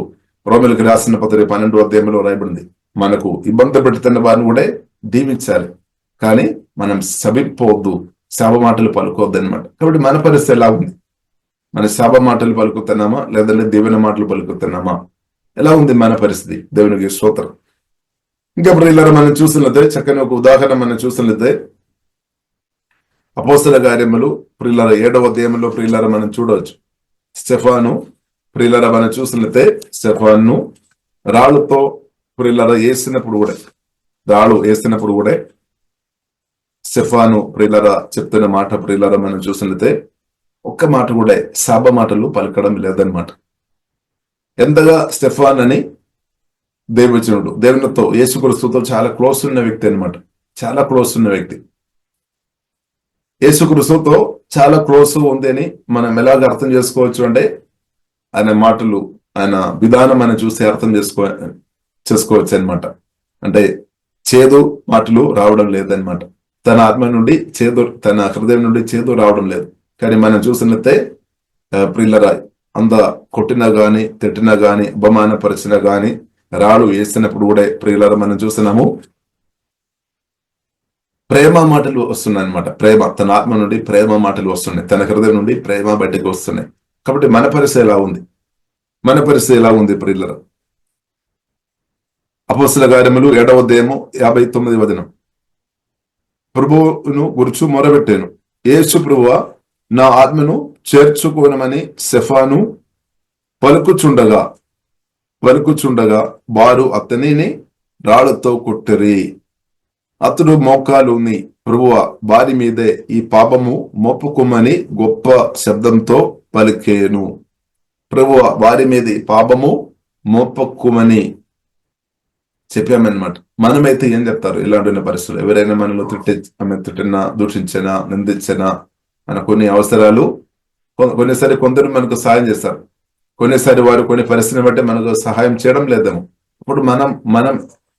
రోమిలకు రాసిన పత్రిక 12వ అధ్యాయంలో రాయబడింది. మనకు ఇబ్బంది పెడుతున్న వారిని కూడా దీవించాలి, కానీ మనం శపించవద్దు, శాప మాటలు పలుకోవద్దు అనమాట. కాబట్టి మన పరిస్థితి ఎలా ఉంది? మన శాప మాటలు పలుకుతున్నామా, లేదంటే దీవెన మాటలు పలుకుతున్నామా? ఎలా ఉంది మన పరిస్థితి? దేవునికి స్తోత్రం. ఇంకా ప్రియులారా, మనం చూసినట్లయితే చక్కని ఒక ఉదాహరణ మనం చూసినట్లయితే అపోస్తల కార్యములు ప్రియులారా 7వ అధ్యాయంలో ప్రియులారా మనం చూడవచ్చు. స్టెఫాను ప్రియులారా మనం చూసినట్లయితే స్టెఫాను రాళ్ళతో ప్రియులారా రాళ్ళు వేసినప్పుడు కూడా స్టెఫాను ప్రియులారా చెప్తున్న మాట ప్రియులారా మనం చూసినట్లయితే ఒక్క మాట కూడా శాప మాటలు పలకడం లేదనమాట. ఎంతగా స్టెఫాన్ అని దేవుడు దేవునితో యేసుక్రీస్తుతో చాలా క్లోజ్ ఉన్న వ్యక్తి అనమాట. చాలా క్లోజ్ ఉన్న వ్యక్తి. యేసుక్రీస్తుతో చాలా క్లోజ్ ఉంది అని మనం ఎలాగ అర్థం చేసుకోవచ్చు అంటే ఆయన మాటలు, ఆయన విధానం మనం చూసి అర్థం చేసుకోవచ్చు అనమాట. అంటే చేదు మాటలు రావడం లేదనమాట. తన ఆత్మ నుండి చేదు, తన హృదయం నుండి చేదు రావడం లేదు. కానీ మనం చూసినట్లయితే ప్రియులరా అంత కొట్టినా గాని, తిట్టినా గాని, అవమానపరిచినా గాని, రాళ్ళు వేసినప్పుడు కూడా ప్రియులరా మనం చూస్తున్నాము ప్రేమ మాటలు వస్తున్నాయి అనమాట. ప్రేమ, తన ఆత్మ నుండి ప్రేమ మాటలు వస్తున్నాయి, తన హృదయం నుండి ప్రేమ బయటకు వస్తున్నాయి. కాబట్టి మన పరిస్థితి ఎలా ఉంది? మన పరిస్థితి ఎలా ఉంది ప్రియులరా? అపోస్తల కార్యములు 7వ అధ్యాయము 59వ వచనం. ప్రభువును గురుచు మొరబెట్టాను, యేసు ప్రభువా నా ఆత్మను చేర్చుకోనమని స్టెఫాను పలుకుచుండగా వారు అతనిని రాళ్లతో కొట్టిరి. అతడు మోకాలుని, ప్రభువా వారి మీదే ఈ పాపము మోపుకుమని గొప్ప శబ్దంతో పలికేను. ప్రభువా వారి మీద ఈ పాపము మోపకుమని చెప్పామన్నమాట. మనమైతే ఏం చెప్తారు ఇలాంటి పరిస్థితులు? ఎవరైనా మనలో తిట్టినా, దూషించినా, నిందించినా, మన కొన్ని అవసరాలు కొన్నిసారి కొందరు మనకు సహాయం చేస్తారు, కొన్నిసారి వారు కొన్ని పరిస్థితిని బట్టి మనకు సహాయం చేయడం లేదేమో. ఇప్పుడు మనం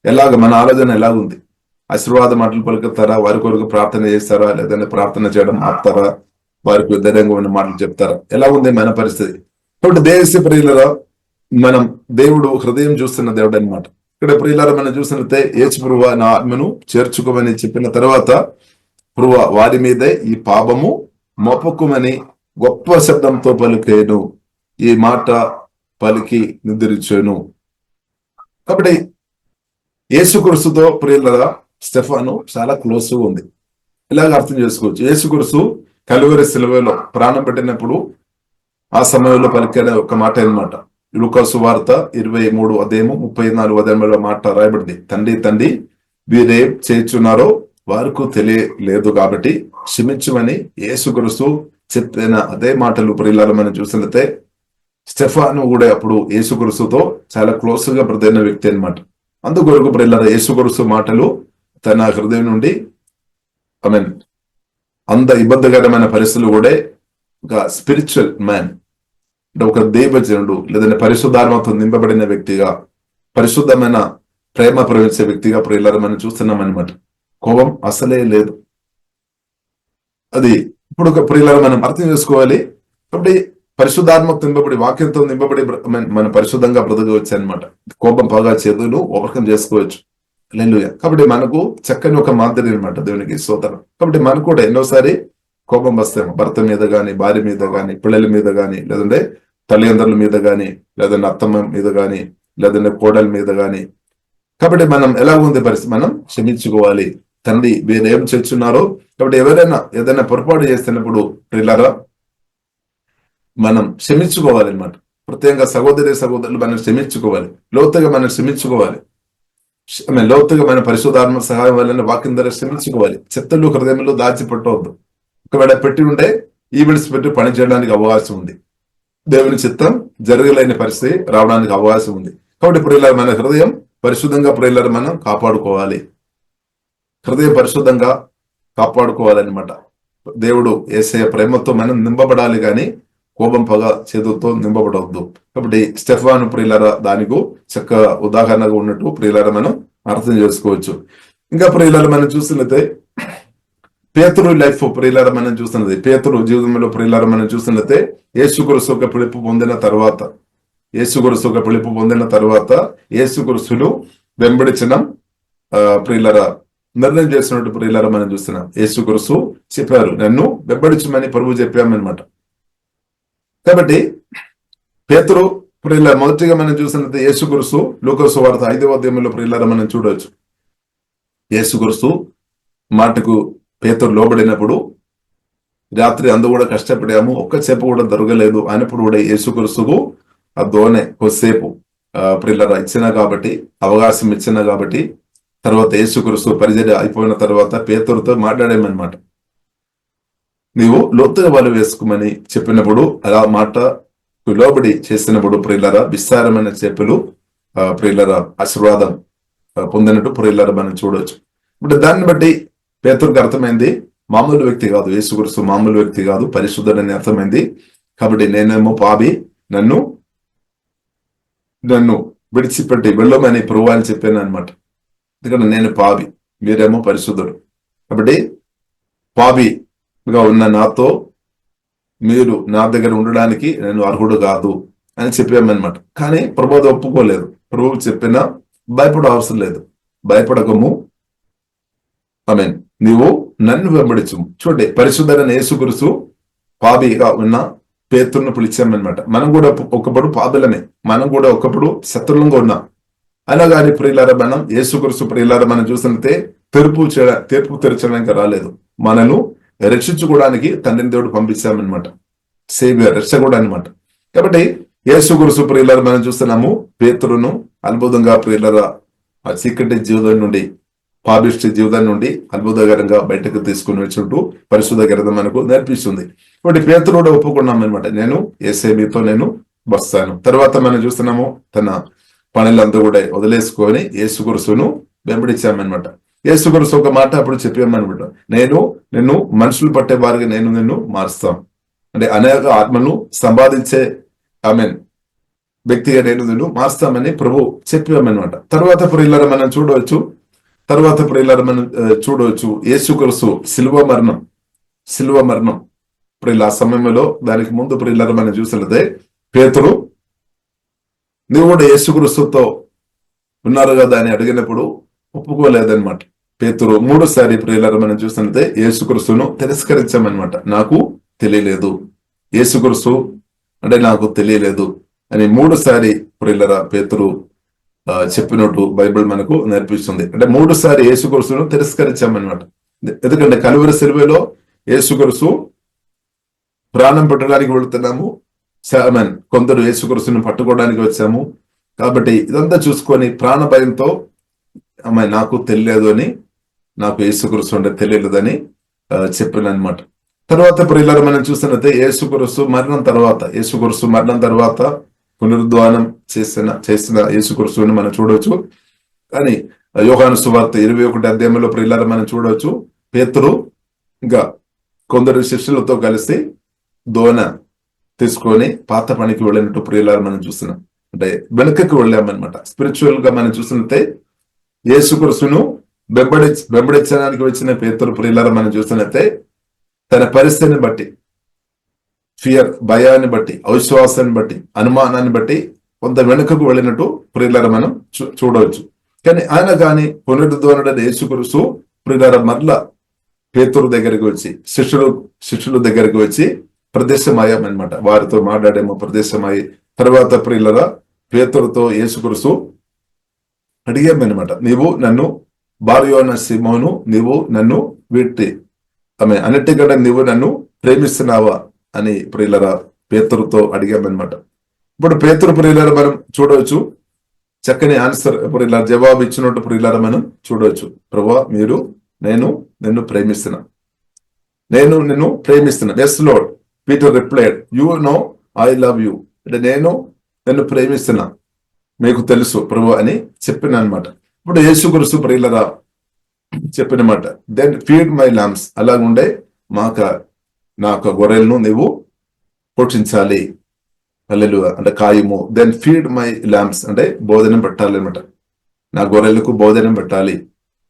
ఎలాగ, మన ఆలోచన ఎలాగుంది? ఆశీర్వాద మాటలు పలుకుతారా? వారి కొరకు ప్రార్థన చేస్తారా? లేదంటే ప్రార్థన చేయడం ఆపుతారా? వారికి ధైర్యంగా ఉన్న మాటలు చెప్తారా? ఎలా ఉంది మన పరిస్థితి? కాబట్టి దేశ ప్రియులరా, మనం దేవుడు హృదయం చూస్తున్న దేవుడు అనమాట. ఇక్కడ ప్రియులారా మనం చూసినట్లయితే యేసు ప్రభువా నా ఆత్మను చేర్చుకోమని చెప్పిన తర్వాత ప్రభువా వారి మీదే ఈ పాపము మోపకుమని గొప్ప శబ్దంతో పలికేను. ఈ మాట పలికి నిద్రించాను. కాబట్టి యేసుక్రీస్తుతో ప్రియులారా స్టెఫాను చాలా క్లోజ్ ఉంది. ఇలాగ అర్థం చేసుకోవచ్చు. యేసుక్రీస్తు కలువరి సిలువలో ప్రాణం పెట్టినప్పుడు ఆ సమయంలో పలికిన ఒక మాట అన్నమాట. లూకా సువార్త 23వ అధ్యాయము 34వ వచనంలో మాట రాయబడింది. తండ్రి వీరేం చేయుచున్నారో వారికి తెలియలేదు కాబట్టి క్షమించమని యేసుక్రీస్తు చెప్పిన అదే మాటలు ప్రియులారా మనం చూసినట్లయితే స్టెఫాను కూడా అప్పుడు యేసుక్రీస్తుతో చాలా క్లోజ్ గా బ్రదైన వ్యక్తి అనమాట. అందుకొరకు ప్రియులారా యేసుక్రీస్తు మాటలు తన హృదయం నుండి అంత ఇబ్బందికరమైన పరిస్థితులు కూడా ఒక స్పిరిచువల్ మ్యాన్, అంటే ఒక దైవజనుడు లేదంటే పరిశుద్ధాత్మతో నింపబడిన వ్యక్తిగా, పరిశుద్ధమైన ప్రేమ ప్రవహించే వ్యక్తిగా ప్రియులారా మనం చూస్తున్నాం అనమాట. కోపం అసలే లేదు. అది ఇప్పుడు ప్రియులారా మనం అర్థం చేసుకోవాలి. కాబట్టి పరిశుద్ధాత్మతో నింపబడి, వాక్యంతో నింపబడి మనం పరిశుద్ధంగా బ్రతకవచ్చు అనమాట. కోపం పగ చేదును ఓవర్కమ్ చేసుకోవచ్చు. హల్లెలూయా. కాబట్టి మనకు చక్కని ఒక మాదిరి అనమాట. దేవునికి స్తోత్రం. కాబట్టి మనకు కూడా ఎన్నోసారి కోపం వస్తాము, భర్త మీద గాని, భార్య మీద గాని, పిల్లల మీద గాని, లేదంటే తల్లిదండ్రుల మీద గాని, లేదంటే అత్తమ్మ మీద గాని, లేదంటే కోడల మీద గాని. కాబట్టి మనం ఎలా ఉంది పరిస్థితి? మనం క్షమించుకోవాలి. తండ్రి వీరు ఏం చేస్తున్నారో. కాబట్టి ఎవరైనా ఏదైనా పొరపాటు చేస్తున్నప్పుడు ప్రియులారా మనం క్షమించుకోవాలి అనమాట. ప్రత్యేకంగా సహోదరులు మనం క్షమించుకోవాలి, లోతుగా మనం క్షమించుకోవాలి. లోతుగా మన పరిశుద్ధాత్మ సహాయం వల్ల వాక్యం ద్వారా క్షమించుకోవాలి. చెత్తలు హృదయంలో దాచిపెట్టవద్దు. ఒకవేళ పెట్టి ఉంటే ఈవెంట్స్ పెట్టి పని చేయడానికి అవకాశం ఉంది. దేవుని చిత్తం జరగలేని పరిస్థితి రావడానికి అవకాశం ఉంది. కాబట్టి ప్రియులారా మన హృదయం పరిశుద్ధంగా ప్రియులారా మనం కాపాడుకోవాలి. హృదయం పరిశుద్ధంగా కాపాడుకోవాలన్నమాట. దేవుడు యేసయ్య ప్రేమతో మనం నింపబడాలి కానీ కోపం పగ చేతులతో నింపబడవద్దు. కాబట్టి స్టెఫాను ప్రియులారా దానికి చక్కగా ఉదాహరణగా ఉన్నట్టు ప్రియులారా మనం అర్థం చేసుకోవచ్చు. ఇంకా ప్రియులారా మనం చూసినట్లయితే పేతురు లైఫ్ ప్రియులారా మనం చూస్తున్నది, పేతురు జీవితంలో ప్రియులారా మనం చూస్తున్నట్లయితే యేసుక్రీస్తు ఒక పిలుపు పొందిన తర్వాత యేసుక్రీస్తును వెంబడించిన ప్రియులారా నిర్ణయం చేస్తున్నట్టు ప్రియులారా మనం చూస్తున్నాం. యేసుక్రీస్తు చెప్పారు, నన్ను వెంబడించమని ప్రభువు చెప్పామన్నమాట. కాబట్టి పేతురు ప్రియుల మొదటిగా మనం చూసినట్టు యేసుక్రీస్తు లూకా సువార్త 5వ అధ్యాయంలో ప్రియులారా మనం చూడవచ్చు. యేసుక్రీస్తు మాటకు పేతురు లోబడినప్పుడు రాత్రి అందు కూడా కష్టపడాము, ఒక్క చేప కూడా దొరకలేదు అయినప్పుడు కూడా యేసుక్రీస్తుకు ఆ దోణె కొద్దిసేపు ప్రియులారా ఇచ్చిన కాబట్టి, అవకాశం ఇచ్చిన కాబట్టి, తర్వాత యేసుక్రీస్తు పరిచర్య అయిపోయిన తర్వాత పేతురుతో మాట్లాడామన్నమాట. నీవు లోతుగా వల వేసుకోమని చెప్పినప్పుడు అలా మాట లోబడి చేసినప్పుడు ప్రియులారా విస్తారమైన చేపలు ప్రియులారా ఆశీర్వాదం పొందినట్టు ప్రియులారా మనం చూడవచ్చు. ఇప్పుడు దాన్ని బట్టి పేతురుకు అర్థమైంది మామూలు వ్యక్తి కాదు, యేసుక్రీస్తు మామూలు వ్యక్తి కాదు, పరిశుద్ధుడని అర్థమైంది. కాబట్టి నేనేమో పాపి, నన్ను విడిచిపెట్టి వెళ్ళమని ప్రభువు అని చెప్పాను అనమాట. ఎందుకంటే నేను పాపి, మీరేమో పరిశుద్ధుడు. కాబట్టి పాపిగా ఉన్న నాతో మీరు నా దగ్గర ఉండడానికి నేను అర్హుడు కాదు అని చెప్పామన్నమాట. కానీ ప్రభు ఒప్పుకోలేదు. ప్రభువు చెప్పినా భయపడ అవసరం లేదు, భయపడకము, ఆమేన్, నీవు నన్ను వెంబడించు. చూడండి, పరిశుద్ధుడైన యేసుక్రీస్తు పాపిగా ఉన్న పేతురును పిలిచామన్నమాట. మనం కూడా ఒకప్పుడు పాపులమే, మనం కూడా ఒకప్పుడు శత్రులంగా ఉన్నాం. అలాగాని ప్రియులారా మనం యేసుక్రీస్తు ప్రియులారా మనం చూసినట్టే తీర్పు తెరచడానికి రాలేదు, మనను రక్షించుకోవడానికి తండ్రిని దేవుడు పంపించామన్నమాట. సేవియర్, రక్షకుడు అనమాట. కాబట్టి యేసుక్రీస్తు ప్రియులారా మనం చూస్తున్నాము పేతురును అద్భుతంగా ప్రియులారా ఆ చీకటి జీవితం నుండి, పాపిష్టి జీవితం నుండి అద్భుతకరంగా బయటకు తీసుకుని వచ్చుంటూ పరిశుద్ధ గ్రంథం మనకు నేర్పిస్తుంది. కాబట్టి పేతురు కూడా ఒప్పుకున్నాం అనమాట, నేను యేసే మీతో నేను వస్తాను. తర్వాత మనం చూస్తున్నాము తన పనులంతా కూడా వదిలేసుకొని యేసుక్రీస్తును వెంబడించామన్నమాట. యేసుక్రీస్తు ఒక మాట అప్పుడు చెప్పామన్నమాట, నిన్ను మనుషులు పట్టే వారికి నేను నిన్ను మారుస్తాం. అంటే అనేక ఆత్మను సంపాదించే ఆమెన్ వ్యక్తిగా నేను నిన్ను మారుస్తామని ప్రభు చెప్పామన్నమాట. తర్వాత ప్రియులారా మనం చూడవచ్చు, యేసుక్రీస్తు శిలువ మరణం ప్రియుల ఆ సమయంలో, దానికి ముందు ప్రియులారా మనం చూసినట్లయితే పేతురు నువ్వు కూడా యేసుక్రీస్తుతో ఉన్నారు కదా అని అడిగినప్పుడు ఒప్పుకోలేదన్నమాట. పేతురు 3సారి ప్రియులారా మనం చూసినట్లయితే యేసుక్రీస్తును తిరస్కరించామన్నమాట. నాకు తెలియలేదు, యేసుక్రీస్తు అంటే నాకు తెలియలేదు అని 3సారి ప్రియులారా పేతురు చెప్పినట్టు బైబిల్ మనకు నేర్పిస్తుంది. అంటే 3సారి యేసుక్రీస్తును తిరస్కరించామన్నమాట. ఎందుకంటే కలువరి శిలువలో యేసుక్రీస్తు ప్రాణం పెట్టడానికి వెళుతున్నాము, కొందరు యేసుక్రీస్తును పట్టుకోవడానికి వచ్చాము. కాబట్టి ఇదంతా చూసుకొని ప్రాణ భయంతో నాకు తెలియలేదు అని, నాకు యేసుక్రీస్తు అంటే తెలియలేదని చెప్పినమాట. తర్వాత ప్రియులారా మనం చూసినట్లయితే యేసుక్రీస్తు మరణం తర్వాత పునరుద్ధానం చేసిన యేసుక్రీస్తుని మనం చూడవచ్చు. కానీ యోహాను సువార్త 21వ అధ్యాయంలో ప్రియులారా మనం చూడవచ్చు, పేతురు ఇంకా కొందరు శిష్యులతో కలిసి దోణ తీసుకొని పాత పనికి వెళ్ళినట్టు ప్రియులారా మనం చూస్తున్నాం. అంటే వెనుకకు వెళ్ళామన్నమాట. స్పిరిచువల్ గా మనం చూసినట్లయితే యేసుక్రీస్తును వెంబడించడానికి వచ్చిన పేతురు ప్రియులారా మనం చూసినట్లయితే తన పరిస్థితిని బట్టి, ఫియర్ భయాన్ని బట్టి, అవిశ్వాసాన్ని బట్టి, అనుమానాన్ని బట్టి కొంత వెనుకకు వెళ్ళినట్టు ప్రియులారా మనం చూడవచ్చు. కానీ ఆయన కానీ పునరుద్ధరణుడైన యేసుక్రీస్తు ప్రియులారా మరలా పేతురు దగ్గరికి వచ్చి శిష్యుల దగ్గరికి వచ్చి ప్రదేశమయ్యామన్నమాట. వారితో మాట్లాడేమో ప్రదేశమయ్యి తర్వాత ప్రియులారా పేతురుతో యేసుక్రీస్తు అడిగామన్నమాట, నీవు నన్ను బార్యోన సిమోను, నీవు నన్ను అన్నిటికంటే నీవు నన్ను ప్రేమిస్తున్నావా అని ప్రియులారా పేతురుతో అడిగామన్నమాట. ఇప్పుడు పేతురు ప్రియులారా మనం చూడవచ్చు చక్కని ఆన్సర్ ప్రియులారా జవాబు ఇచ్చినట్టు ప్రియులారా మనం చూడవచ్చు. ప్రభువా నేను నిన్ను ప్రేమిస్తున్నా. Yes Lord, Peter replied, you know I love you. అంటే నేను నిన్ను ప్రేమిస్తున్నా, మీకు తెలుసు ప్రభు అని చెప్పిన అనమాట. ఇప్పుడు యేసుక్రీస్తు ప్రియులారా చెప్పిన మాట, దెన్ ఫీడ్ మై లాంబ్స్, అలాగుండే నా గొర్రెలను నీవు పోషించాలి. హల్లెలూయా, అంటే కాయము. దెన్ ఫీడ్ మై లాంబ్స్ అంటే భోజనం పెట్టాలి అనమాట, నా గొర్రెలకు భోజనం పెట్టాలి.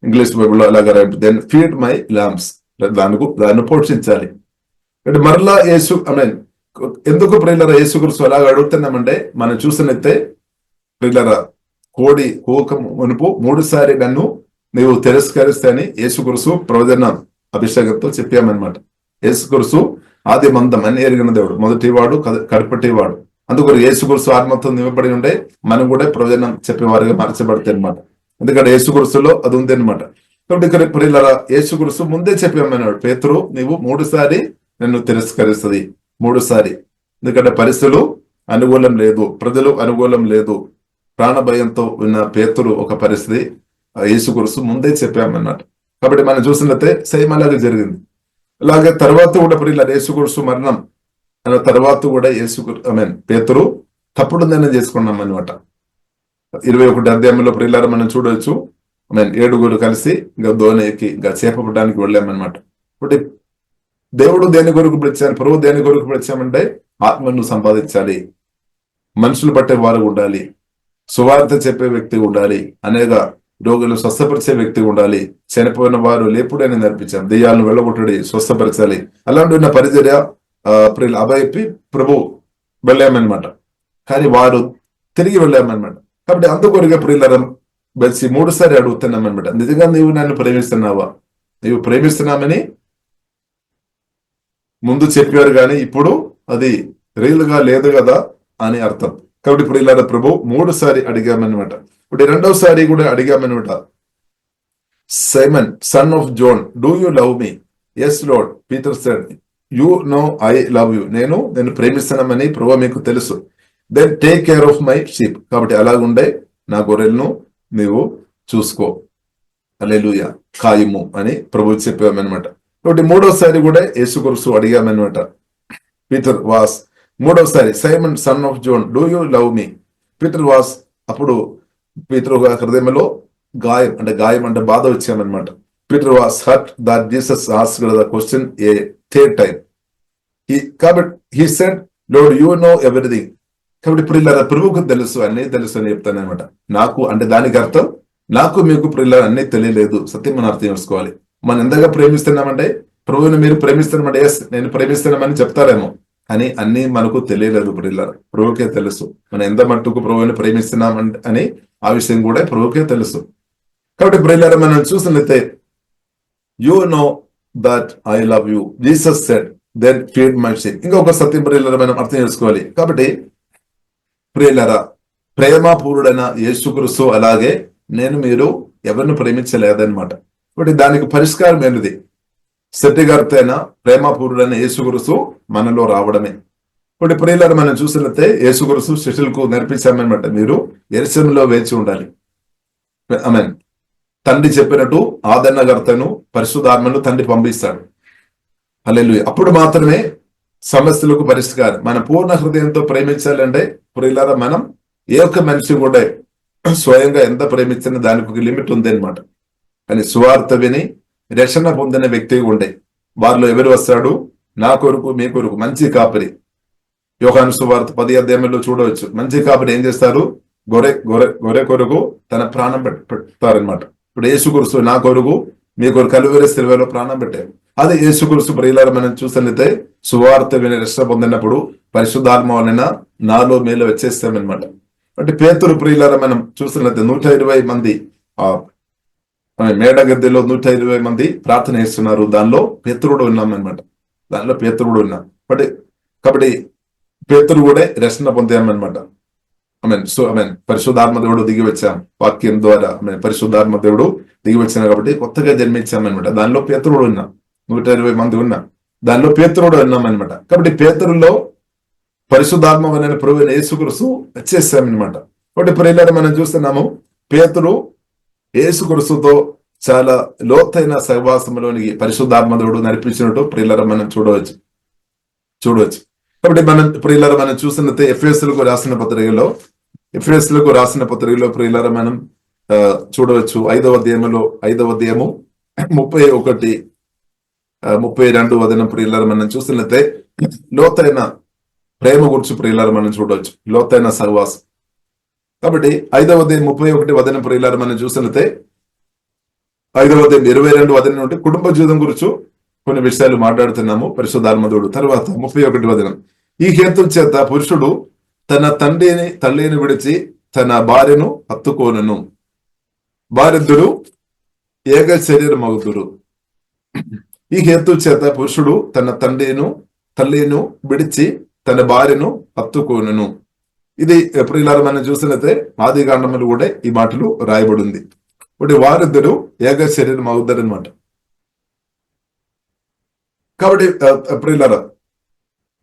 ఇంగ్లీష్ బైబిల్లో అలాగా రాయి, దెన్ ఫీడ్ మై లాంబ్స్, దాన్ని పోషించాలి. అంటే మరలా ఎందుకు ప్రియులారా యేసుక్రీస్తు అలాగ అడుగుతున్నామంటే, మనం చూసినట్టే ప్రియులారా కోడి కూకం మునుపు 3సారి నన్ను నీవు తిరస్కరిస్తే అని యేసుక్రీస్తు ప్రవచన అభిషేకంతో చెప్పామన్నమాట. యేసుక్రీస్తు ఆది మందం అని ఎరిగిన దేవుడు, మొదటివాడు కడపటివాడు. అందుకు యేసుక్రీస్తు ఆత్మతో నింపబడి ఉండే మనం కూడా ప్రయోజనం చెప్పేవారుగా మార్చబడతాయి అనమాట. ఎందుకంటే యేసుక్రీస్తులో అది ఉంది అనమాట. కాబట్టి ఇక్కడ ప్రియులారా, యేసుక్రీస్తు ముందే చెప్పామన్నాడు, పేతురు నీవు 3 సారి నన్ను తిరస్కరిస్తుంది, 3 సారి. ఎందుకంటే పరిస్థితులు అనుకూలం లేదు, ప్రజలు అనుకూలం లేదు, ప్రాణ భయంతో ఉన్న పేతురు ఒక పరిస్థితి, యేసుక్రీస్తు ముందే చెప్పామన్నట్టు. కాబట్టి మనం చూసినట్లయితే సేమ్ అలాగే జరిగింది. అలాగే తర్వాత కూడా ప్రియులారా, యేసుక్రీస్తు మరణం అన్న తర్వాత కూడా పేతురు తప్పుడు నిర్ణయం చేసుకున్నాం అనమాట. 21 అధ్యాయంలో ప్రియులారా మనం చూడవచ్చు, 7 కలిసి ఇంకా దోణి ఎక్కి ఇంకా చేపట్టడానికి వెళ్ళామన్నమాట. కాబట్టి దేవుడు దేని కొరకు పిలిచాను, ప్రభు దేని కొరకు పిలిచామంటే ఆత్మను సంపాదించాలి, మనుషులు పట్టే వారు ఉండాలి, సువార్త చెప్పే వ్యక్తి ఉండాలి, అనేక రోగులు స్వస్థపరిచే వ్యక్తి ఉండాలి, చనిపోయిన వారు లేపుడని నేర్పించాం, దెయ్యాలను వెళ్ళగొట్టడి స్వస్థపరచాలి. అలాంటి ఉన్న పరిచర్య అభయపి ప్రభు వెళ్ళామన్నమాట. కానీ వారు తిరిగి వెళ్ళామన్నమాట. కాబట్టి అందుకొరగా ప్రియుల కలిసి 3 సారి అడుగుతున్నామన్నమాట, నిజంగా నీవు నన్ను ప్రేమిస్తున్నావా? నీవు ప్రేమిస్తున్నామని ముందు చెప్పారు కానీ ఇప్పుడు అది రియల్ గా లేదు కదా అని అర్థం. కాబట్టి ఇప్పుడు ఇలా ప్రభు 3 సారి అడిగామన్నమాట. ఇప్పుడు 2వసారి కూడా అడిగామన్నమాట, Simon son of John, do you love me? Yes Lord, Peter said, you know I love you. నేను ప్రేమిస్తున్నామని ప్రభు మీకు తెలుసు. Then take care of my sheep. కాబట్టి అలాగుండే నా గొర్రెలను నీవు చూసుకో, హల్లెలూయా, ఖాయము అని ప్రభు చెప్పామన్నమాట. కాబట్టి 3వసారి కూడా యేసుక్రీస్తు అడిగామన్నమాట. పీటర్ వాస్ 3వసారి, Simon son of John, do you love me? Peter was, అప్పుడు పీటర్ హృదయంలో గాయం అంటే బాధ వచ్చామన్నమాట. Peter was hurt that Jesus asked the question a 3rd time. కాబట్టి he said, Lord you know everything. కాబట్టి ప్రియులారా, ప్రభువుకు తెలుసు, అన్నీ తెలుసు అని చెప్తాను అనమాట. నాకు అంటే దానికి అర్థం నాకు మీకు ప్రియులారా అన్నీ తెలియలేదు, సత్యం మనం అర్థం చేసుకోవాలి. మనం ఎంతగా ప్రేమిస్తున్నామంటే, ప్రభువుని మీరు ప్రేమిస్తున్నామంటే ఎస్ నేను ప్రేమిస్తున్నామని చెప్తారేమో, కానీ అన్ని మనకు తెలియలేదు ప్రియులారా, ప్రభువుకే తెలుసు మనం ఎంత మట్టుకు ప్రభువుని ప్రేమిస్తున్నాం అని. ఆ విషయం కూడా ప్రభువుకే తెలుసు. కాబట్టి ప్రియులారా, మనం చూసినట్లయితే you know that I love you, Jesus said, then feed my sheep. ఇంకొక సత్యం ప్రియులారా మనం అర్థం చేసుకోవాలి. కాబట్టి ప్రియులారా, ప్రేమపూరుడైన యేసుక్రీస్తు అలాగే మీరు ఎవరిని ప్రేమించలేదన్నమాట. కాబట్టి దానికి పరిష్కారం ఏంటిది? సత్యగారితో అయినా ప్రేమపూరుడైన యేసుక్రీస్తు మనలో రావడమే. ఇప్పుడు ప్రియులారా, మనం చూసినట్లయితే యేసుక్రీస్తు శిష్యులకు నేర్పించామన్నమాట, మీరు యెరూషలేములో వేచి ఉండాలి. ఆమేన్. తండ్రి చెప్పినట్టు ఆదరణకర్తను పరిశుద్ధాత్మను తండ్రి పంపిస్తాడు, హల్లెలూయా. అప్పుడు మాత్రమే సమస్యలకు పరిష్కారం. మన పూర్ణ హృదయంతో ప్రేమించాలంటే ప్రియులారా, మనం ఏ ఒక్క మనిషి కూడా స్వయంగా ఎంత ప్రేమించిన దానికి ఒక లిమిట్ ఉంది అనమాట. కానీ సువార్త విని రక్షణ పొందిన వ్యక్తి ఉండే వారిలో ఎవరు వస్తాడు? నా కొరకు మీ కొరకు మంచి కాపరి. యోహాను సువార్త 10వ అధ్యాయంలో చూడవచ్చు. మంచి కాపరి ఏం చేస్తారు? గొర్రె కొరకు తన ప్రాణం పెడతారనమాట. ఇప్పుడు యేసుక్రీస్తు నా కొరకు మీ కొరకు కలువరి శిలువలో ప్రాణం పెట్టారు. అదే యేసుక్రీస్తు ప్రియులారా, మనం చూసినట్లయితే సువార్త విని రక్షణ పొందినప్పుడు పరిశుద్ధాత్మ వలన నాలో మీలో వచ్చేస్తామన్నమాట. అంటే పేతురు ప్రియులారా, మనం చూసినట్లయితే 120 మంది మేడగద్దెలో 120 మంది ప్రార్థన చేస్తున్నారు. దానిలో పేతురుడు ఉన్నామన్నమాట. దానిలో పేతురుడు ఉన్నాం. కాబట్టి పేతురు కూడా రక్షణ పొందామన్నమాట. పరిశుద్ధాత్మ దేవుడు దిగి వచ్చాం వాక్యం ద్వారా. పరిశుద్ధాత్మ దేవుడు దిగి వచ్చాం కాబట్టి కొత్తగా జన్మించామన్నమాట. దానిలో పేతురుడు ఉన్నాం. 120 మంది ఉన్నాం, దానిలో పేతురుడు ఉన్నామన్నమాట. కాబట్టి పేతురులో పరిశుద్ధాత్మ అనే ప్రభువైన యేసుక్రీస్తు వచ్చేసామన్నమాట. కాబట్టి ప్రియులారా, మనం చూస్తున్నాము పేతురు యేసుక్రీస్తుతో చాలా లోతైన సహవాసంలోనికి పరిశుద్ధాత్మ దేవుడు నడిపించినట్టు ప్రియులారా మనం చూడవచ్చు. కాబట్టి మనం ప్రియులారా, మనం చూసినట్లయితే ఎఫెసీయులకు రాసిన పత్రికలో ప్రియులారా మనం చూడవచ్చు. 5వ అధ్యాయము 31, 32 వచనం ప్రియులారా మనం చూసినట్లయితే లోతైన ప్రేమ గురించి ప్రియులారా మనం చూడవచ్చు, లోతైన సహవాసం. కాబట్టి 5వ అధ్యాయం 31 వచనం ప్రియులారా మనం చూసినట్లయితే 5వ అధ్యాయం 22 వచనం నుండి కుటుంబ జీవితం గురించి కొన్ని విషయాలు మాట్లాడుతున్నాము పరిశుద్ధాత్మ దేవుడు. తర్వాత 31 వచనం, ఈ హేతు చేత పురుషుడు తన తల్లిని విడిచి తన భార్యను హత్తుకోనును, వారిద్దరూ ఏక శరీరమగుదురు. ఈ హేతు చేత పురుషుడు తన తల్లిను విడిచి తన భార్యను హత్తుకోనును. ఇది ప్రియులారా మనం చూసినట్లయితే ఆది కాండములు కూడా ఈ మాటలు రాయబడింది. ఇప్పుడు వారిద్దరు ఏక శరీరం అవుతారు అనమాట. కాబట్టి ప్రియులారా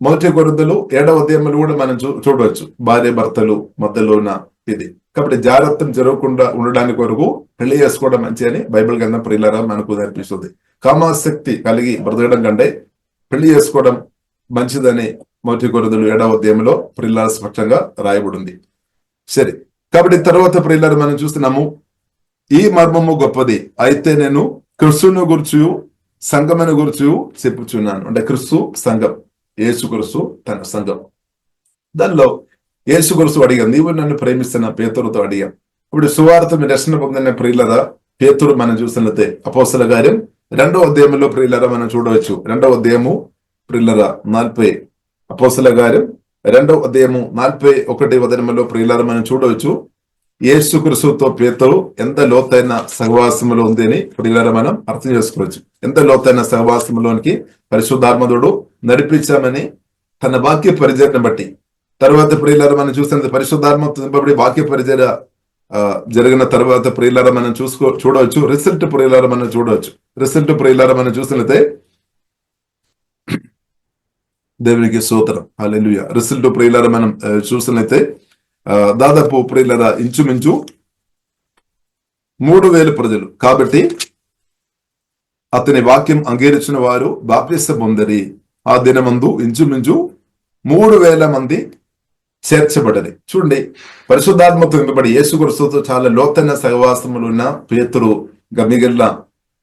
మొదటి కొరింథీయులు 7వ అధ్యాయంలో కూడా మనం చూడవచ్చు భార్య భర్తలు మధ్యలో ఉన్న ఇది. కాబట్టి జాగ్రత్తం జరగకుండా ఉండడానికి వరకు పెళ్లి చేసుకోవడం మంచి అని బైబిల్ గ్రంథం ప్రియులారా మనకు నేర్పిస్తుంది. కామాసక్తి కలిగి బ్రతకడం కంటే పెళ్లి చేసుకోవడం మంచిదని మొదటి కొరింథీయులు 7వ అధ్యాయంలో ప్రియులారా స్పష్టంగా రాయబడింది. సరే, కాబట్టి తర్వాత ప్రియులారా మనం చూస్తున్నాము, ఈ మర్మము గొప్పది, అయితే నేను క్రిస్తును గురించి సంఘమును గురించి చెప్పుచున్నాను. అంటే క్రిస్తు సంఘం, యేసు క్రీస్తు తన సంఘం. దానిలో యేసు క్రీస్తు అడిగా, నీవు నన్ను ప్రేమిస్తున్న పేతురుతో అడిగా. ఇప్పుడు సువార్త మీ రక్షణ పొందిన ప్రియులరా పేతురు మనం చూసినట్లయితే అపోస్తల కార్యం 2వ అధ్యాయంలో ప్రియులరా మనం చూడవచ్చు. 2వ అధ్యాయము ప్రియులరా 40, అపోస్తల కార్యం 2వ అధ్యాయము 41వ వచనంలో ప్రియులరా మనం చూడవచ్చు. యేసు క్రీస్తుతో పేతురు ఎంత లోతైన సహవాసములో ఉంది అని ప్రియులారా మనం అర్థం చేసుకోవచ్చు. ఎంత లోతైన సహవాసంలోనికి పరిశుద్ధాత్ముడు నడిపించామని తన వాక్య పరిచర్ని బట్టి. తర్వాత ప్రియులారా మనం చూసినంత పరిశుద్ధాత్మతో నింపబడి వాక్య పరిచర్య జరిగిన తర్వాత ప్రియులారా మనం చూడవచ్చు. రిజల్ట్ ప్రియులారా మనం చూడవచ్చు. రిజల్ట్ ప్రియులారా మనం చూసినట్లయితే దేవునికి స్తోత్రం, హల్లెలూయా. రిజల్ట్ ప్రియులారా మనం చూసినట్లయితే దాదాపు ప్రియులారా ఇంచుమించు 3000 ప్రజలు. కాబట్టి అతని వాక్యం అంగీకరించిన వారు బాప్తిస్మ పొందరి. ఆ దినమందు ఇంచుమించు 3000 మంది చేర్చబడరి. చూడండి, పరిశుద్ధాత్మతో నింపబడి యేసుక్రీస్తుతో చాలా లోతైన సహవాసములు ఉన్న పేతురు మిగిలిన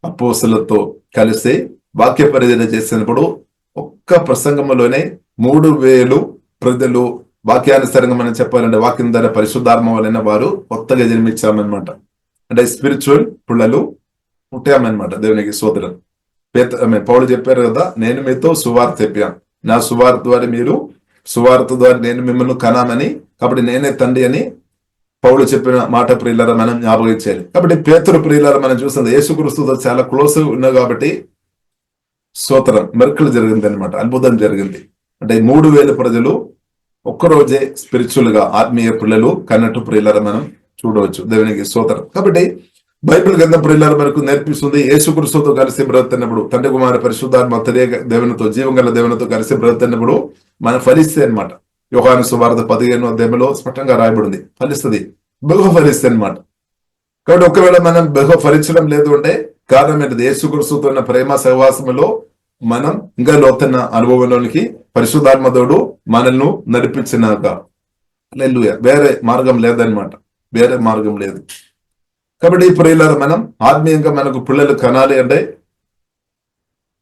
అపోస్తలులతో కలిసి వాక్య పరిచర్య చేసినప్పుడు ఒక్క ప్రసంగంలోనే 3000 ప్రజలు వాక్యానుసారంగా మనం చెప్పాలంటే వాక్యం ద్వారా పరిశుద్ధాత్మ వలన వారు కొత్తగా జన్మించామన్నమాట. అంటే స్పిరిచువల్ పిల్లలు పుట్టామన్నమాట. దేవునికి స్తోత్రం. పౌలు చెప్పారు కదా, నేను మీతో సువార్త చెప్పాను, నా సువార్త ద్వారా మీరు సువార్త ద్వారా నేను మిమ్మల్ని కనామని, కాబట్టి నేనే తండ్రి అని పౌలు చెప్పిన మాట ప్రియులారా మనం జ్ఞాపకం చేయాలి. కాబట్టి పేతురు ప్రియులారా మనం చూస్తుంది యేసుక్రీస్తుతో చాలా క్లోజ్ ఉన్నారు కాబట్టి స్తోత్రం, మెరుకులు జరిగింది అనమాట, అద్భుతం జరిగింది. అంటే 3000 ప్రజలు ఒక్కరోజే స్పిరిచువల్ గా ఆత్మీయ పిల్లలు కన్నట్టు ప్రియులారా మనం చూడవచ్చు. దేవునికి స్తోత్రం. కాబట్టి బైబిల్ గ్రంథం ప్రియులారా మనకు నేర్పిస్తుంది, యేసుక్రీస్తుతో కలిసి బ్రతున్నప్పుడు తండ్రి కుమార పరిశుద్ధాత్మ దేవునితో జీవం గల దేవునితో కలిసి బ్రతున్నప్పుడు మనం ఫలిస్తే అనమాట. యోహాను సువార్త 15వ అధ్యాయంలో స్పష్టంగా రాయబడింది, ఫలిస్తుంది, బహు ఫలిస్తే అనమాట. కాబట్టి ఒకవేళ మనం బహు ఫలించడం లేదు అంటే కారణం ఏంటిది? యేసుక్రీస్తుతో ఉన్న ప్రేమ సహవాసములో మనం ఇంకా లోతైన అనుభవంలోనికి పరిశుద్ధాత్మతోడు మనల్ని నడిపించినాక, హల్లెలూయా, వేరే మార్గం లేదనమాట, వేరే మార్గం లేదు. కాబట్టి ప్రియులారా మనం ఆత్మీయంగా మనకు పిల్లలు కనాలి అంటే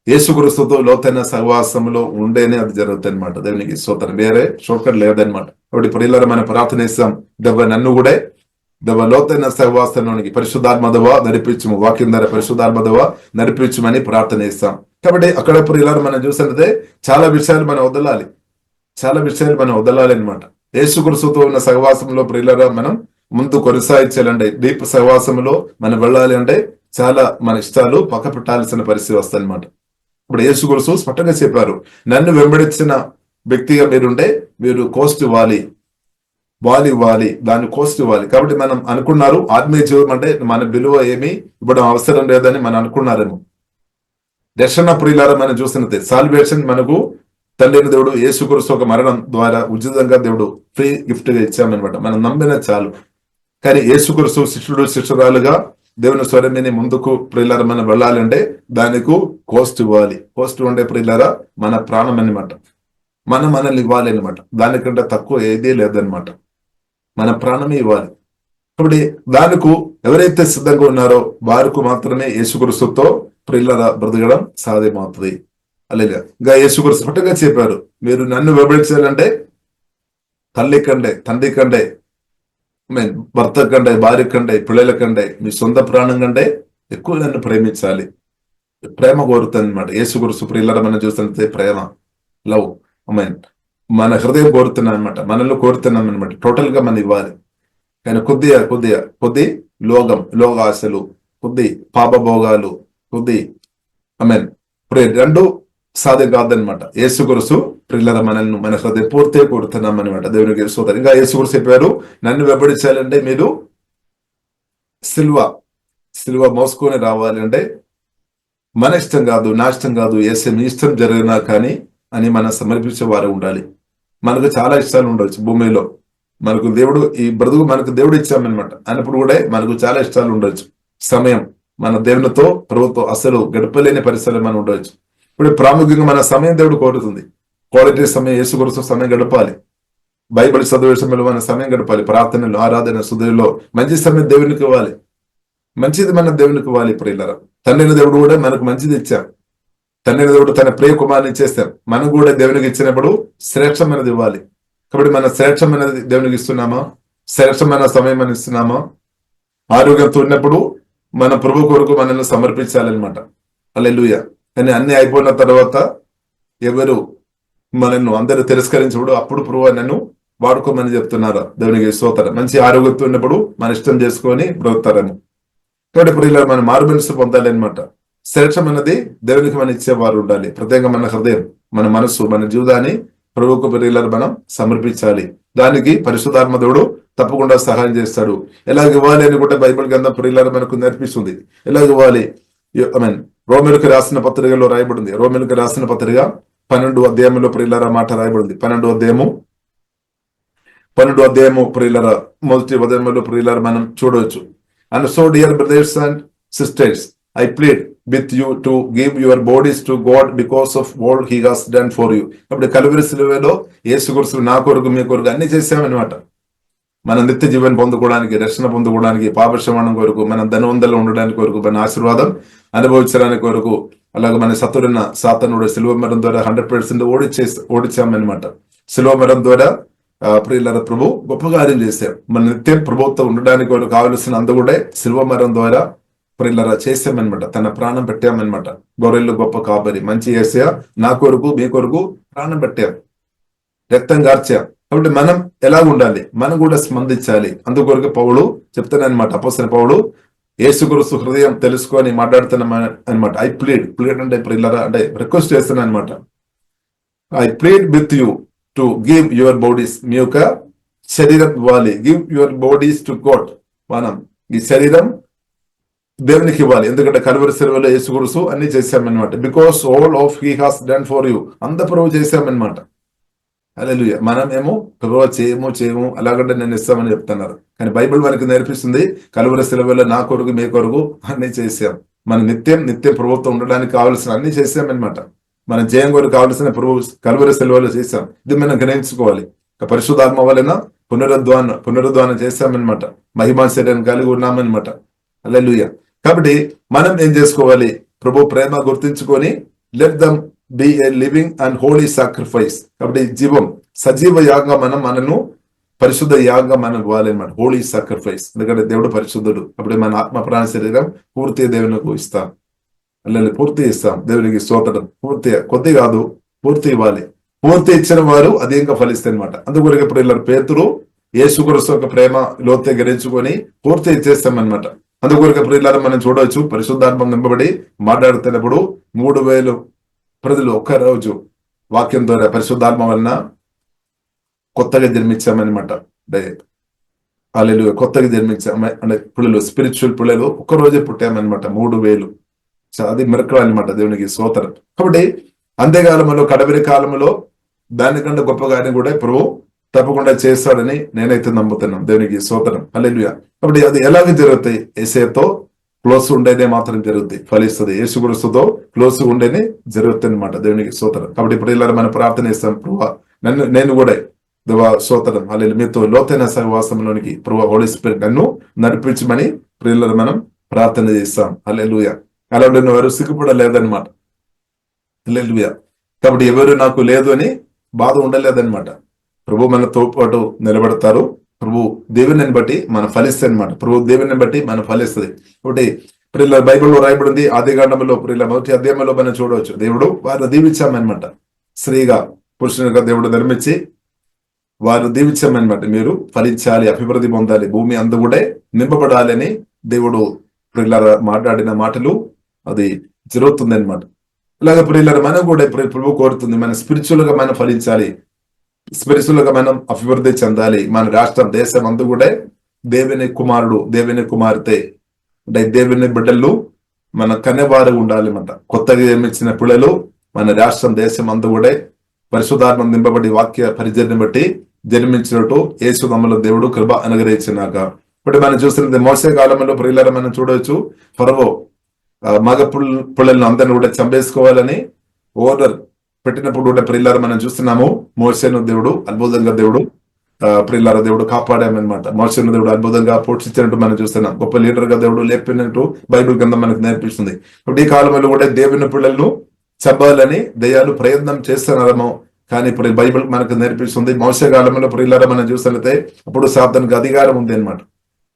యేసుక్రీస్తుతో లోతైన సహవాసంలో ఉంటేనే అది జరుగుతుంది అనమాట. దేవునికి స్తోత్రం, వేరే షార్ట్కట్ లేదనమాట. కాబట్టి ప్రియులారా మనం ప్రార్థన ఇస్తాం, దెబ్బ నన్ను కూడా దెబ్బ లోతైన సహవాసంలోనికి పరిశుద్ధాత్మదవ నడిపించము, వాక్యం ద్వారా పరిశుద్ధాత్మదవ నడిపించమని ప్రార్థన ఇస్తాం. కాబట్టి అక్కడ ప్రియులారా మనం చూసినట్లయితే చాలా విషయాలు మనం వదలాలి, చాలా విషయాలు మనం వదలాలి అనమాట. యేసుక్రీస్తుతో ఉన్న సహవాసంలో ప్రియులారా మనం ముందు కొనసాగించాలంటే, డీప్ సహవాసంలో మనం వెళ్ళాలి అంటే చాలా మన ఇష్టాలు పక్క పెట్టాల్సిన పరిస్థితి వస్తుంది అనమాట. ఇప్పుడు యేసుక్రీస్తు స్పష్టంగా చెప్పారు, నన్ను వెంబడించిన వ్యక్తిగా మీరుంటే మీరు కోస్ట్ ఇవ్వాలి, దాన్ని కోస్ట్ ఇవ్వాలి. కాబట్టి మనం అనుకున్నారు ఆత్మీయ జీవం అంటే మన విలువ ఏమి ఇవ్వడం అవసరం లేదని మనం అనుకున్నారేమో. దర్శన ప్రియులారా మనం చూసినట్టే సాల్వేషన్ మనకు తండ్రిని దేవుడు యేసుక్రీస్తు ఒక మరణం ద్వారా ఉచితంగా దేవుడు ఫ్రీ గిఫ్ట్ గా ఇచ్చామన్నమాట. మనం నమ్మిన చాలు. కానీ యేసుక్రీస్తు శిష్యురాలుగా దేవుని స్వరమిని ముందుకు ప్రియులారా మనం వెళ్ళాలంటే దానికి కోస్ట్ ఇవ్వాలి. కోస్ట్ ఉండే ప్రియులారా మన ప్రాణం అన్నమాట, మనల్ని ఇవ్వాలి అనమాట. దానికంటే తక్కువ ఏదీ లేదనమాట, మన ప్రాణమే ఇవ్వాలి. కాబట్టి దానికి ఎవరైతే సిద్ధంగా ఉన్నారో వారికి మాత్రమే యేసుక్రీస్తుతో ప్రియులారా బ్రతకడం సాధ్యమవుతుంది. అలా ఇంకా యేసుక్రీస్తు స్పష్టంగా చెప్పారు, మీరు నన్ను వెంబడించాలంటే తల్లి కంటే, తండ్రి కంటే, భర్త కంటే, భార్య కంటే, పిల్లల కంటే, మీ సొంత ప్రాణం కంటే ఎక్కువ నన్ను ప్రేమించాలి. ప్రేమ కోరుతుంది అనమాట. యేసుక్రీస్తు ప్రియులారా మనం చూస్తుంటే ప్రేమ, లవ్, మన హృదయం కోరుతున్నాం అనమాట, మనల్ని కోరుతున్నాం అనమాట. టోటల్ గా మనం ఇవ్వాలి. కానీ కొద్ది లోగ ఆశలు, కొద్ది పాపభోగాలు, కొద్ది రెండు సాధ్యం కాదనమాట. యేసుక్రీస్తు ప్రియులారా మనల్ని మన హృదయ పూర్తిగా కోరుతున్నాం అనమాట. దేవునికి స్తోత్రం. ఇంకా యేసుక్రీస్తు చెప్పారు, నన్ను వెంబడించాలంటే మీరు సిలువ మోసుకొని రావాలి అంటే మన ఇష్టం కాదు, నా ఇష్టం కాదు, యేసు మీ ఇష్టం జరిగినా కానీ అని మనం సమర్పించే వారు ఉండాలి. మనకు చాలా ఇష్టాలు ఉండవచ్చు భూమిలో. మనకు దేవుడు ఈ బ్రతుకు మనకు దేవుడు ఇచ్చామన్నమాట. అన్నప్పుడు కూడా మనకు చాలా ఇష్టాలు ఉండొచ్చు. సమయం మన దేవునితో ప్రభుత్వం అసలు గడపలేని పరిస్థితులు మనం ఉండవచ్చు. ఇప్పుడు ప్రాముఖ్యంగా మన సమయం దేవుడు కోరుతుంది. క్వాలిటీ సమయం, యేసుక్రీస్తు సమయం గడపాలి. బైబిల్ చదివే సమయంలో మన సమయం గడపాలి. ప్రార్థనలు, ఆరాధన, సుధులో మంచి సమయం దేవునికి ఇవ్వాలి. మంచిది మన దేవునికి ఇవ్వాలి. ప్రియులారా, తండ్రిని దేవుడు కూడా మనకు మంచిది ఇచ్చాం. తండ్రిని దేవుడు తన ప్రియ కుమారుని ఇచ్చేస్తాం. మనం కూడా దేవునికి ఇచ్చినప్పుడు శ్రేష్టమైనది ఇవ్వాలి. కాబట్టి మన శ్రేష్టమైనది దేవునికి ఇస్తున్నామా? శ్రేష్టమైన సమయం మనం ఇస్తున్నామా? ఆరోగ్యంతో ఉన్నప్పుడు మన ప్రభు కొరకు మనల్ని సమర్పించాలన్నమాట. హల్లెలూయా. కానీ అన్ని అయిపోయిన తర్వాత ఎవరు మనల్ని అందరూ తిరస్కరించబడు అప్పుడు ప్రభు నన్ను వాడుకోమని చెప్తున్నారా? దేవునికి స్తోత్రం. మంచి ఆరోగ్యంతో ఉన్నప్పుడు మన ఇష్టం చేసుకొని బ్రతుకుతారని. కాబట్టి ప్రియులారా, మనం మారుమనసు పొందాలి అనమాట. శ్రేష్టమైనది దేవునికి మనం ఇచ్చేవారు ఉండాలి. ప్రత్యేకంగా మన హృదయం, మన మనస్సు, మన జీవితాన్ని ప్రభువుకు ప్రియులారా మనం సమర్పించాలి. దానికి పరిశుద్ధాత్మ దేవుడు తప్పకుండా సహాయం చేస్తాడు. ఎలాగ ఇవ్వాలి అని కూడా బైబిల్ గ్రంథం ప్రియులారా మనకు నేర్పిస్తుంది. ఎలాగ ఇవ్వాలి? రోమిలకు రాసిన పత్రికలో రాయబడింది. రోమిలకు రాసిన పత్రిక 12వ అధ్యాయంలో ప్రియులారా మాట రాయబడింది. 12వ అధ్యాయము ప్రియులారా మొదటి ఉదయంలో ప్రియులారా మనం చూడవచ్చు. And so, dear brothers and sisters, I plead with you to give your bodies to God because of all He has done for you. అప్పుడు కలువరి శిలువలో యేసుక్రీస్తు నా కొరకు మీ కొరకు అన్ని చేశామన్నమాట. మన నిత్య జీవనం పొందుకోవడానికి, రక్షణ పొందుకోవడానికి, పాపక్షమాపణ కొరకు, మన ధనవంతులు ఉండడానికి కొరకు, మన ఆశీర్వాదం అనుభవించడానికి కొరకు, అలాగే మన శత్రున్న సాతానుడు శిలువ మరణం ద్వారా 100% ఓడించామన్నమాట. శిలువ మరణం ద్వారా ప్రియులారా ప్రభు గొప్ప కార్యం చేశారు. మన నిత్యం ప్రభుత్వం ఉండడానికి కావలసిన అందు కూడా శిలువ మరణం ద్వారా ప్రియులారా చేసామన్నమాట. తన ప్రాణం పెట్టామన్నమాట. గొర్రెలు గొప్ప కాబరి మంచి యేసయ్య నా కొరకు మీ కొరకు ప్రాణం పెట్టాం, రక్తం కార్చాం. కాబట్టి మనం ఎలాగ ఉండాలి? మనం కూడా స్పందించాలి. అందుకొరకు పౌలు చెప్తానన్నమాట. అపోస్తలుడైన పౌలు యేసుక్రీస్తు హృదయం తెలుసుకొని మాట్లాడుతున్నా అనమాట. ఐ ప్లీడ్ అంటే ప్రియులారా అంటే రిక్వెస్ట్ చేస్తున్నా అనమాట. I plead with you to give your bodies, మీ యొక్క శరీరం ఇవ్వాలి. Give your bodies to God. మనం ఈ శరీరం దేవునికి ఇవ్వాలి. ఎందుకంటే కలువరి శిలువలో యేసుక్రీస్తు అన్ని చేశామన్నమాట. Because all of he has done for you. అంత ప్రభు చేశామన్నమాట. హల్లెలూయా. మనమేమో ప్రభు చేయము అలాగంటే నేను ఇస్తామని చెప్తున్నారు. కానీ బైబిల్ మనకి నేర్పిస్తుంది కలువరి శిలువలో నా కొరకు మీ కొరకు అన్ని చేశాం. మన నిత్యం ప్రభుత్వం ఉండడానికి కావాల్సిన అన్ని చేశామన్నమాట. మన జయం కొరకు కావాల్సిన ప్రభు కలువరి శిలువలో చేశాం. ఇది మనం గ్రహించుకోవాలి. పరిశుద్ధాత్మ వలన పునరుద్ధానం చేశామన్నమాట. మహిమా శరీరాన్ని కలిగి ఉన్నామన్నమాట. హల్లెలూయా. కాబట్టి మనం ఏం చేసుకోవాలి? ప్రభు ప్రేమ గుర్తించుకొని let them be a living and holy sacrifice. కాబట్టి సజీవ యాగంగా మనను పరిశుద్ధ యాగంగా మనం ఇవ్వాలి అన్నమాట. Holy sacrifice. ఎందుకంటే దేవుడు పరిశుద్ధుడు. అప్పుడే మన ఆత్మ ప్రాణ శరీరం పూర్తిగా దేవునికి ఇస్తాం. పూర్తి ఇస్తాం. దేవునికి స్తోత్రం. పూర్తిగా కొద్ది కాదు, పూర్తి ఇవ్వాలి. పూర్తి ఇచ్చిన వారు అధికంగా ఫలిస్తాయి అనమాట. అందుకొరకు ఇప్పుడు ఇలా పేతురు యేసుక్రీస్తు యొక్క ప్రేమ లోతే గ్రహించుకొని పూర్తి ఇచ్చేస్తామన్నమాట. అందుకొరకు ఇప్పుడు ఇలా మనం చూడవచ్చు. పరిశుద్ధాత్మ నింపబడి మాట్లాడుతున్నప్పుడు 3000 ప్రజలు ఒక్క రోజు వాక్యం ద్వారా పరిశుద్ధాత్మ వలన కొత్తగా జన్మించామన్నమాట. హల్లెలూయా. కొత్తగా జన్మించాం అంటే పిల్లలు, స్పిరిచువల్ పిల్లలు ఒక్కరోజే పుట్టామన్నమాట. 3000. అది మిరకల్ అనమాట. దేవునికి స్తోత్రం. కాబట్టి అంత్యకాలంలో, కడవరి కాలంలో దానికంటే గొప్ప కార్యం కూడా ప్రభు తప్పకుండా చేస్తాడని నేనైతే నమ్ముతున్నాను. దేవునికి స్తోత్రం. హల్లెలూయా. కాబట్టి అది ఎలాగ జరుగుతాయి? యేసయ్యతో క్లోజ్ ఉండేనే మాత్రం జరుగుతాయి, ఫలిస్తుంది. యేసుక్రీస్తుతో క్లోజ్ ఉండేనే జరుగుతుంది అనమాట. దేవునికి స్తోత్రం. కాబట్టి ఇప్పుడు ఇలా మనం ప్రార్థన చేస్తాం. ప్రభు నేను కూడా దేవా స్తోత్రం హల్లెలూయా మీతో లోతైన సహవాసంలోనికి ప్రభు హోలీ స్పిరిట్ నన్ను నడిపించమని ప్రియులను మనం ప్రార్థన చేస్తాం. హల్లెలూయా. అలా వారు సిగ్గుపడలేదన్నమాట. హల్లెలూయా. కాబట్టి ఎవరు నాకు లేదు అని బాధ ఉండలేదన్నమాట. ప్రభు మనతో పాటు నిలబడతారు. ప్రభు దేవుని బట్టి మనం ఫలిస్తాయి అనమాట. ప్రభు దేవుని బట్టి మనం ఫలిస్తుంది. కాబట్టి ప్రియుల బైబిల్లో రాయబడింది. ఆదికాండంలో ప్రియుల మొదటి అధ్యాయంలో మనం చూడవచ్చు. దేవుడు వారిని దీవించామన్నమాట. స్త్రీగా పురుషునిగా దేవుడు నిర్మించి వారు దీవించామన్నమాట. మీరు ఫలించాలి, అభివృద్ధి పొందాలి, భూమి అందు కూడా నింపబడాలి అని దేవుడు ప్రియుల మాట్లాడిన మాటలు అది జరుగుతుంది అనమాట. అలాగే ప్రియులారా మనం కూడా ఇప్పుడు ప్రభు కోరుతుంది మన స్పిరిచువల్ గా మనం ఫలించాలి, స్పిరిచువల్ గా మనం అభివృద్ధి చెందాలి. మన రాష్ట్రం దేశం అంతా కూడా దేవుని కుమారుడు దేవుని కుమార్తె అంటే దేవుని బిడ్డలు మన కన్నెవారు ఉండాలి. కొత్తగా జన్మించిన పిల్లలు మన రాష్ట్రం దేశం అంతా కూడా పరిశుద్ధాత్మ నింపబడి వాక్య పరిచర్ని బట్టి జన్మించినట్టు యేసు నామములో దేవుడు కృప అనుగ్రహించినాక. ఇప్పుడు మనం చూస్తున్నది మోసే కాలంలో ప్రియులారా మనం చూడవచ్చు, ఫరో మగ పిల్లలను అందరిని కూడా చంపేసుకోవాలని ఓర్డర్ పెట్టినప్పుడు కూడా ప్రియులారా మనం చూస్తున్నాము మోసేను దేవుడు అద్భుతంగా దేవుడు ప్రియులారా దేవుడు కాపాడామన్నమాట. మోసేను దేవుడు అద్భుతంగా పోషించినట్టు మనం చూస్తున్నాం. గొప్ప లీడర్ గా దేవుడు లేపినట్టు బైబిల్ గ్రంథం మనకు నేర్పిస్తుంది. ఇప్పుడు ఈ కాలంలో కూడా దేవుని పిల్లలను చంపాలని దయ్యాలు ప్రయత్నం చేస్తున్నారేమో, కానీ ఇప్పుడు బైబిల్ మనకు నేర్పిస్తుంది మోసే కాలంలో ప్రియులారా మనం చూస్తున్నట్టే అప్పుడు సాతానుకు అధికారం ఉంది అనమాట.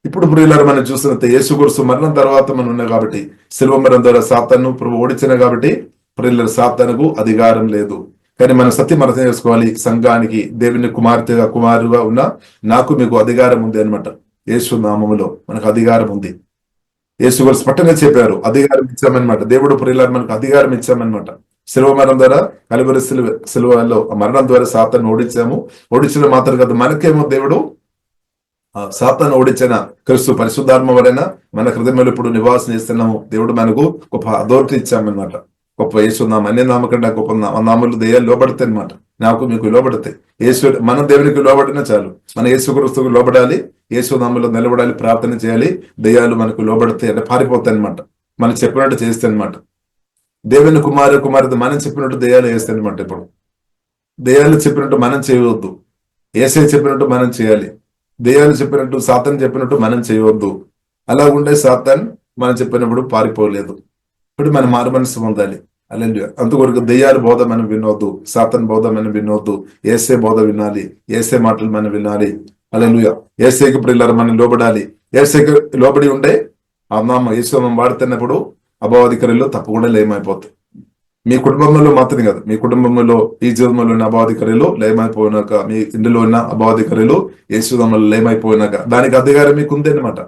ఇప్పుడు ప్రియులారా మనం చూస్తున్నట్టే యేసుక్రీస్తు మరణం తర్వాత మనం ఉన్నాం కాబట్టి, శిలువ మరణం ద్వారా సాతాను ప్రభు ఓడించిన కాబట్టి ప్రియులారా సాతానుకు అధికారం లేదు. కానీ మనం సత్యం అర్థం చేసుకోవాలి, సంఘానికి దేవుని కుమారుగా ఉన్న నాకు మీకు అధికారం ఉంది అనమాట. యేసు నామములో మనకు అధికారం ఉంది. యేసు గారు స్పష్టంగా చెప్పారు అధికారం ఇచ్చామన్నమాట. దేవుడు ప్రియులారా మనకు అధికారం ఇచ్చామన్నమాట. శిలువ మరణం ద్వారా కలువరి శిలువలో మరణం ద్వారా సాతాను ఓడించిన మాత్రం కాదు, మనకేమో దేవుడు సాతాను ఓడించిన క్రీస్తు పరిశుద్ధాత్మ వలన మన హృదయంలో ఇప్పుడు నివాసం చేస్తున్నాము. దేవుడు మనకు గొప్ప అథారిటీ ఇచ్చామన్నమాట. గొప్ప యేసు నామం అన్ని నామకంటే గొప్ప నామములు దయ్యాలు లోబడతాయి అనమాట. నాకు మీకు లోబడతాయి. యేసు మన దేవునికి లోబడినా చాలు, మన యేసు క్రీస్తుకు లోబడాలి, యేసు నామంలో నిలబడాలి, ప్రార్థన చేయాలి. దయ్యాలు మనకు లోబడతాయి అంటే పారిపోతాయి అనమాట. మనం చెప్పినట్టు చేస్తే అనమాట. దేవుని కుమార్తె మనం చెప్పినట్టు దయ్యాలు వేస్తాయి అనమాట. ఇప్పుడు దయ్యాలు చెప్పినట్టు మనం చేయవద్దు, యేసయ్య చెప్పినట్టు మనం చేయాలి. దయ్యాలు చెప్పినట్టు సాతాను చెప్పినట్టు మనం చేయవద్దు. అలా ఉండే సాతాన్ మనం చెప్పినప్పుడు పారిపోలేదు. ఇప్పుడు మనం మారు మనసు పొందాలి. హల్లెలూయా. అందుకొరకు దయ్యాలు బోధ మనం వినవద్దు, సాతాను బోధ మనం వినవద్దు, యేసయ్య బోధ వినాలి, యేసయ్య మాటలు మనం వినాలి. హల్లెలూయా. యేసయ్యకి ప్రియులారా మనం లోబడాలి. యేసయ్యకి లోబడి ఉండే ఆ నామం యేసు నామం వాడుతున్నప్పుడు అపవాదికరులు తప్పకుండా లయమైపోతాయి. మీ కుటుంబంలో మాత్రమే కాదు, మీ కుటుంబంలో ఈ జీవితంలో ఉన్న అపవాదికరులు లయమైపోయినాక, మీ ఇంటిలో ఉన్న అపవాదికరులు యేసు నామములో లయమైపోయినాక దానికి అధికారం మీకు ఉంది అనమాట.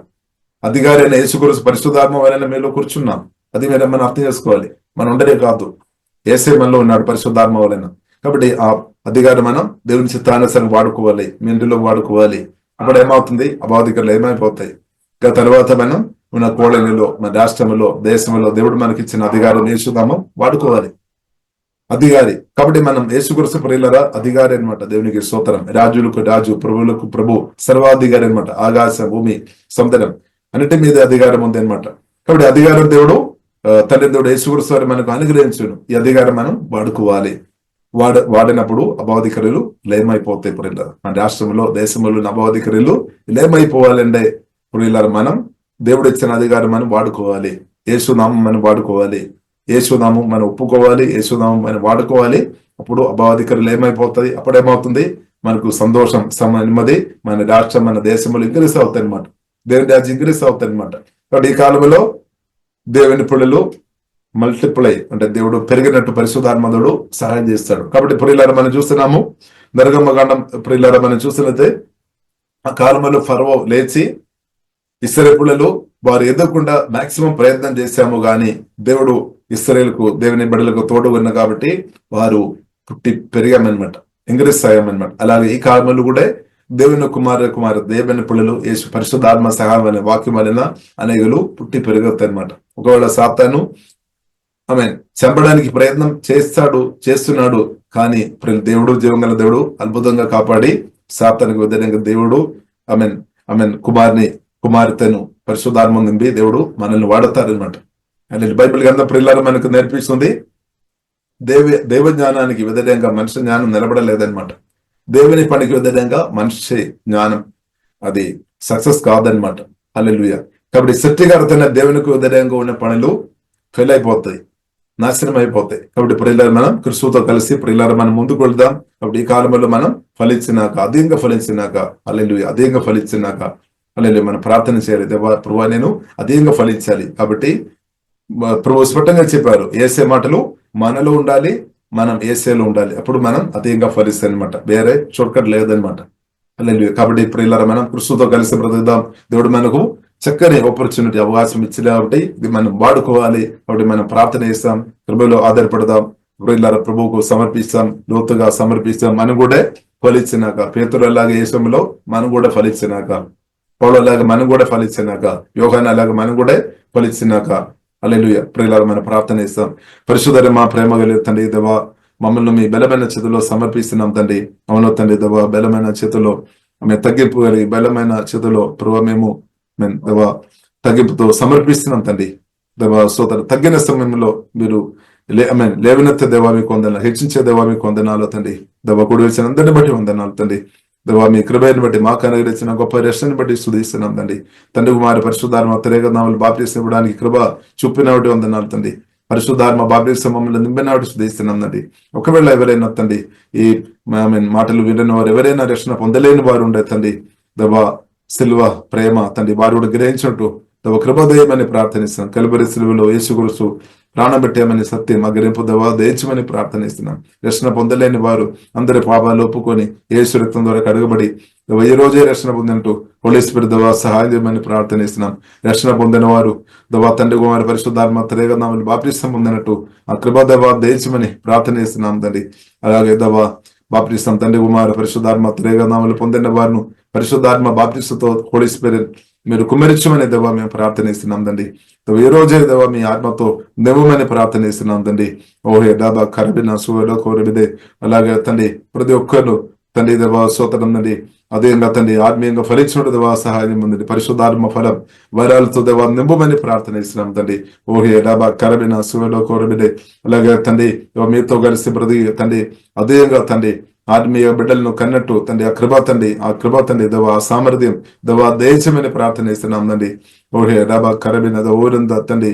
అధికారైన యేసుక్రీస్తు పరిశుద్ధాత్మ వలన మీలో కూర్చున్నాం. అది మనం అర్థం చేసుకోవాలి. మనం ఉండరే కాదు, యేసయ్య మనలో ఉన్నాడు పరిశుద్ధాత్మ వలన. కాబట్టి ఆ అధికారం మనం దేవుని చిత్తానుసారం వాడుకోవాలి, మీ ఇంటిలో వాడుకోవాలి. అప్పుడు ఏమవుతుంది, అపవాదికరులు ఏమైపోతాయి. ఇంకా తర్వాత మనం మన కోడలిలో, మన రాష్ట్రంలో, దేశంలో దేవుడు మనకి ఇచ్చిన అధికారం యేసునామం వాడుకోవాలి. అధికారి కాబట్టి మనం యేసుక్రీస్తు ప్రియులారా అధికారి అనమాట. దేవునికి స్తోత్రం. రాజులకు రాజు, ప్రభువులకు ప్రభు, సర్వాధికారి అనమాట. ఆకాశ భూమి సముద్రం అన్నిటి మీద అధికారం ఉంది అనమాట. కాబట్టి అధికారం దేవుడు తండ్రి దేవుడు యేసుక్రీస్తు వారు మనకు అనుగ్రహించును. ఈ అధికారం మనం వాడుకోవాలి. వాడినప్పుడు అపవాదికరులు లయమైపోతాయి. ప్రియులారా మన రాష్ట్రంలో, దేశంలో ఉన్న అపవాదికరులు లయమైపోవాలంటే ప్రియులారా మనం దేవుడు ఇచ్చిన అధికారం మనం వాడుకోవాలి. యేసునామం మనం వాడుకోవాలి, యేసునామం మనం ఒప్పుకోవాలి, యేసునామం మనం వాడుకోవాలి. అప్పుడు అపవాదికరులు ఏమైపోతుంది, అప్పుడేమవుతుంది, మనకు సంతోషం, నెమ్మది, మన రాష్ట్రం, మన దేశంలో ఇంక్రీస్ అవుతాయి అనమాట. దేవుని రాజ్యం ఇంక్రీస్ అవుతాయి అనమాట. కాబట్టి ఈ కాలంలో దేవుని పిల్లలు మల్టిప్లై అంటే దేవుడు పెరిగినట్టు పరిశుద్ధాత్మధుడు సహాయం చేస్తాడు. కాబట్టి ప్రియులారా మనం చూస్తున్నాము నిర్గమకాండం ప్రియులారా మనం చూస్తున్నట్టే ఆ కాలంలో ఫరో లేచి ఇశ్రాయేలు వారు ఎదురకుండా మాక్సిమం ప్రయత్నం చేశాము కానీ దేవుడు ఇశ్రాయేలుకు దేవుని బిడ్డలకు తోడు ఉన్న కాబట్టి వారు పుట్టి పెరిగామన్నమాట, ఇంక్రీస్ అయ్యామన్నమాట. అలాగే ఈ కాలంలో కూడా దేవుని కుమారు దేవుని పిల్లలు యేసు పరిశుద్ధాత్మ సహాయం అనే వాక్యం వలన అనేకులు పుట్టి పెరుగుతాయి అనమాట. ఒకవేళ సాతాను చంపడానికి ప్రయత్నం చేస్తున్నాడు కానీ దేవుడు జీవంగల దేవుడు అద్భుతంగా కాపాడి సాతానికి వ్యతిరేకంగా దేవుడు కుమార్తెను పరిశుద్ధాత్మ నింపి దేవుడు మనల్ని వాడతారనమాట. అండ్ బైబిల్ గ్రంథం ప్రియులారా మనకు నేర్పిస్తుంది దైవ జ్ఞానానికి వ్యతిరేకంగా మనిషి జ్ఞానం నిలబడలేదనమాట. దేవుని పనికి వ్యతిరేకంగా మనిషి జ్ఞానం అది సక్సెస్ కాదనమాట. హల్లెలూయా. కాబట్టి సృష్టికర్తైన దేవునికి వ్యతిరేకంగా ఉన్న పనులు ఫెయిల్ అయిపోతాయి, నాశనం అయిపోతాయి. కాబట్టి ప్రియులారా మనం క్రీస్తుతో కలిసి ప్రియులారా మనం ముందుకు వెళ్దాం. కాబట్టి ఈ కాలంలో మనం ఫలించినాక, అధికంగా ఫలించినాక, హల్లెలూయా, అధికంగా ఫలించినాక హల్లెలూయా మనం ప్రార్థన చేయాలి. దేవా ప్రభువా నేను అధికంగా ఫలించాలి. కాబట్టి ప్రభు స్పష్టంగా చెప్పారు యేసే మాటలు మనలో ఉండాలి, మనం యేసేలో ఉండాలి. అప్పుడు మనం అధికంగా ఫలిస్తాం అనమాట. వేరే షార్ట్కట్ లేదనమాట. హల్లెలూయా. కాబట్టి ప్రియులారా మనం క్రీస్తుతో కలిసి బ్రతుకుదాం. దేవుడు మనకు చక్కని ఆపర్చునిటీ అవకాశం ఇచ్చింది కాబట్టి ఇది మనం వాడుకోవాలి. కాబట్టి మనం ప్రార్థన చేస్తాం, కృపలో ఆధారపడదాం, ప్రభువుకు సమర్పిస్తాం, లోతుగా సమర్పిస్తాం. మనం కూడా ఫలించినాక, పేతురులాగా యేసులో మనం కూడా ఫలించినాక, పౌలులాగా మనం కూడా ఫలించినాక, యోహానులాగా మనం కూడా ఫలించినాక, హల్లెలూయా ప్రియులారా మనం ప్రార్థన చేస్తాం. పరిశుద్ధ మా ప్రేమ కలిగిన తండ్రి దేవా, మమ్మల్ని మీ బలమైన చేతుల్లో సమర్పిస్తున్నాం తండ్రి. అవును తండ్రి దేవా, బలమైన చేతుల్లో మేము తగ్గింపు కలిగి బలమైన చేతుల్లో ప్రభావ మేము దేవా తగ్గింపుతో సమర్పిస్తున్నాం తండ్రి. దేవా స్తోత్రం. తగ్గిన సమయంలో మీరు లేవనెత్తే దేవా మీకు వందనాలు, హెచ్చించే దేవా మీకు వందనాలు తండ్రి. దేవా కూడి వచ్చిన అందరిని బట్టి వందనాలు తండ్రి. దేవా మీ కృపను బట్టి మాకు అనుగ్రహించిన గొప్ప రక్షణని బట్టి స్తుతిస్తున్నాం తండ్రి. తండ్రి కుమారి పరిశుద్ధాత్మ త్రేగనామలు బాప్తిసం ఇవ్వడానికి కృప చూపినవాటి వందనాలు తండ్రి. పరిశుద్ధాత్మ బాప్తిసం మమ్మల్ని నింపినవాటి స్తుతిస్తున్నాం తండ్రి. ఒకవేళ ఎవరైనా తండ్రి ఈ మాటలు వినని వారు, ఎవరైనా రక్షణ పొందలేని వారు ఉండే తండ్రి, దేవా సిల్వ ప్రేమ తండ్రి వారు కూడా గ్రహించుంటూ దేవ కృపదయమని ప్రార్థనిస్తున్నాం. కలువరి సిలువలో యేసు క్రీస్తు ప్రాణం పెట్టామని సత్యం అగ్రింపు దేవా దయచమని ప్రార్థనిస్తున్నాం. రక్షణ పొందలేని వారు అందరి పాపాలు ఒప్పుకొని యేసు రక్తం ద్వారా కడగబడి ఈ రోజే రక్షణ పొందినట్టు హోలీ స్పిరిట్ దేవా సహాయం చేయమని ప్రార్థనిస్తున్నాం. రక్షణ పొందిన వారు దేవా తండ్రి కుమారి పరిశుద్ధాత్మ త్రేగనామని బాప్తిసం పొందినట్టు ఆ కృప దేవా దయచమని ప్రార్థనిస్తున్నాం తండ్రి. అలాగే దేవా బాప్తిసం తండ్రి కుమార పరిశుద్ధాత్మ త్రేగనామలు పొందిన వారిను పరిశుద్ధాత్మ బాప్తిసంతో హోలీ స్పిరిట్ మీరు కుమ్మరించమని దేవా మేము ప్రార్థనిస్తున్నాం తండ్రి. ఈ రోజే దేవా మీ ఆత్మతో నివ్వమని ప్రార్థనిస్తున్నాం తండ్రి. ఓహే డాబా కరబిన సువలో కోరబిదే. అలాగే తండ్రి ప్రతి ఒక్కరు తండ్రి దేవా స్తోత్రం తండ్రి. అదేవిధంగా తండ్రి ఆత్మీయంగా ఫలించుకుంటూ దేవా సహాయం ఉంది. పరిశుద్ధాత్మ ఫలం వరాలతో దేవా నింపమని ప్రార్థనిస్తున్నాం తండ్రి. ఓహే డాబా కరబిన సువలో కోరబిదే. అలాగే తండ్రి మీతో కలిసి ప్రతి తండ్రి అదేవిధంగా తండ్రి ఆత్మీయ బిడ్డలను కన్నట్టు తండ్రి ఆ కృప తండ్రి దేవా సామర్థ్యం దేవా దేశమని ప్రార్థనిస్తున్నాం తండ్రి. ఓహే డాబా కరబిన ఊరంతా తండ్రి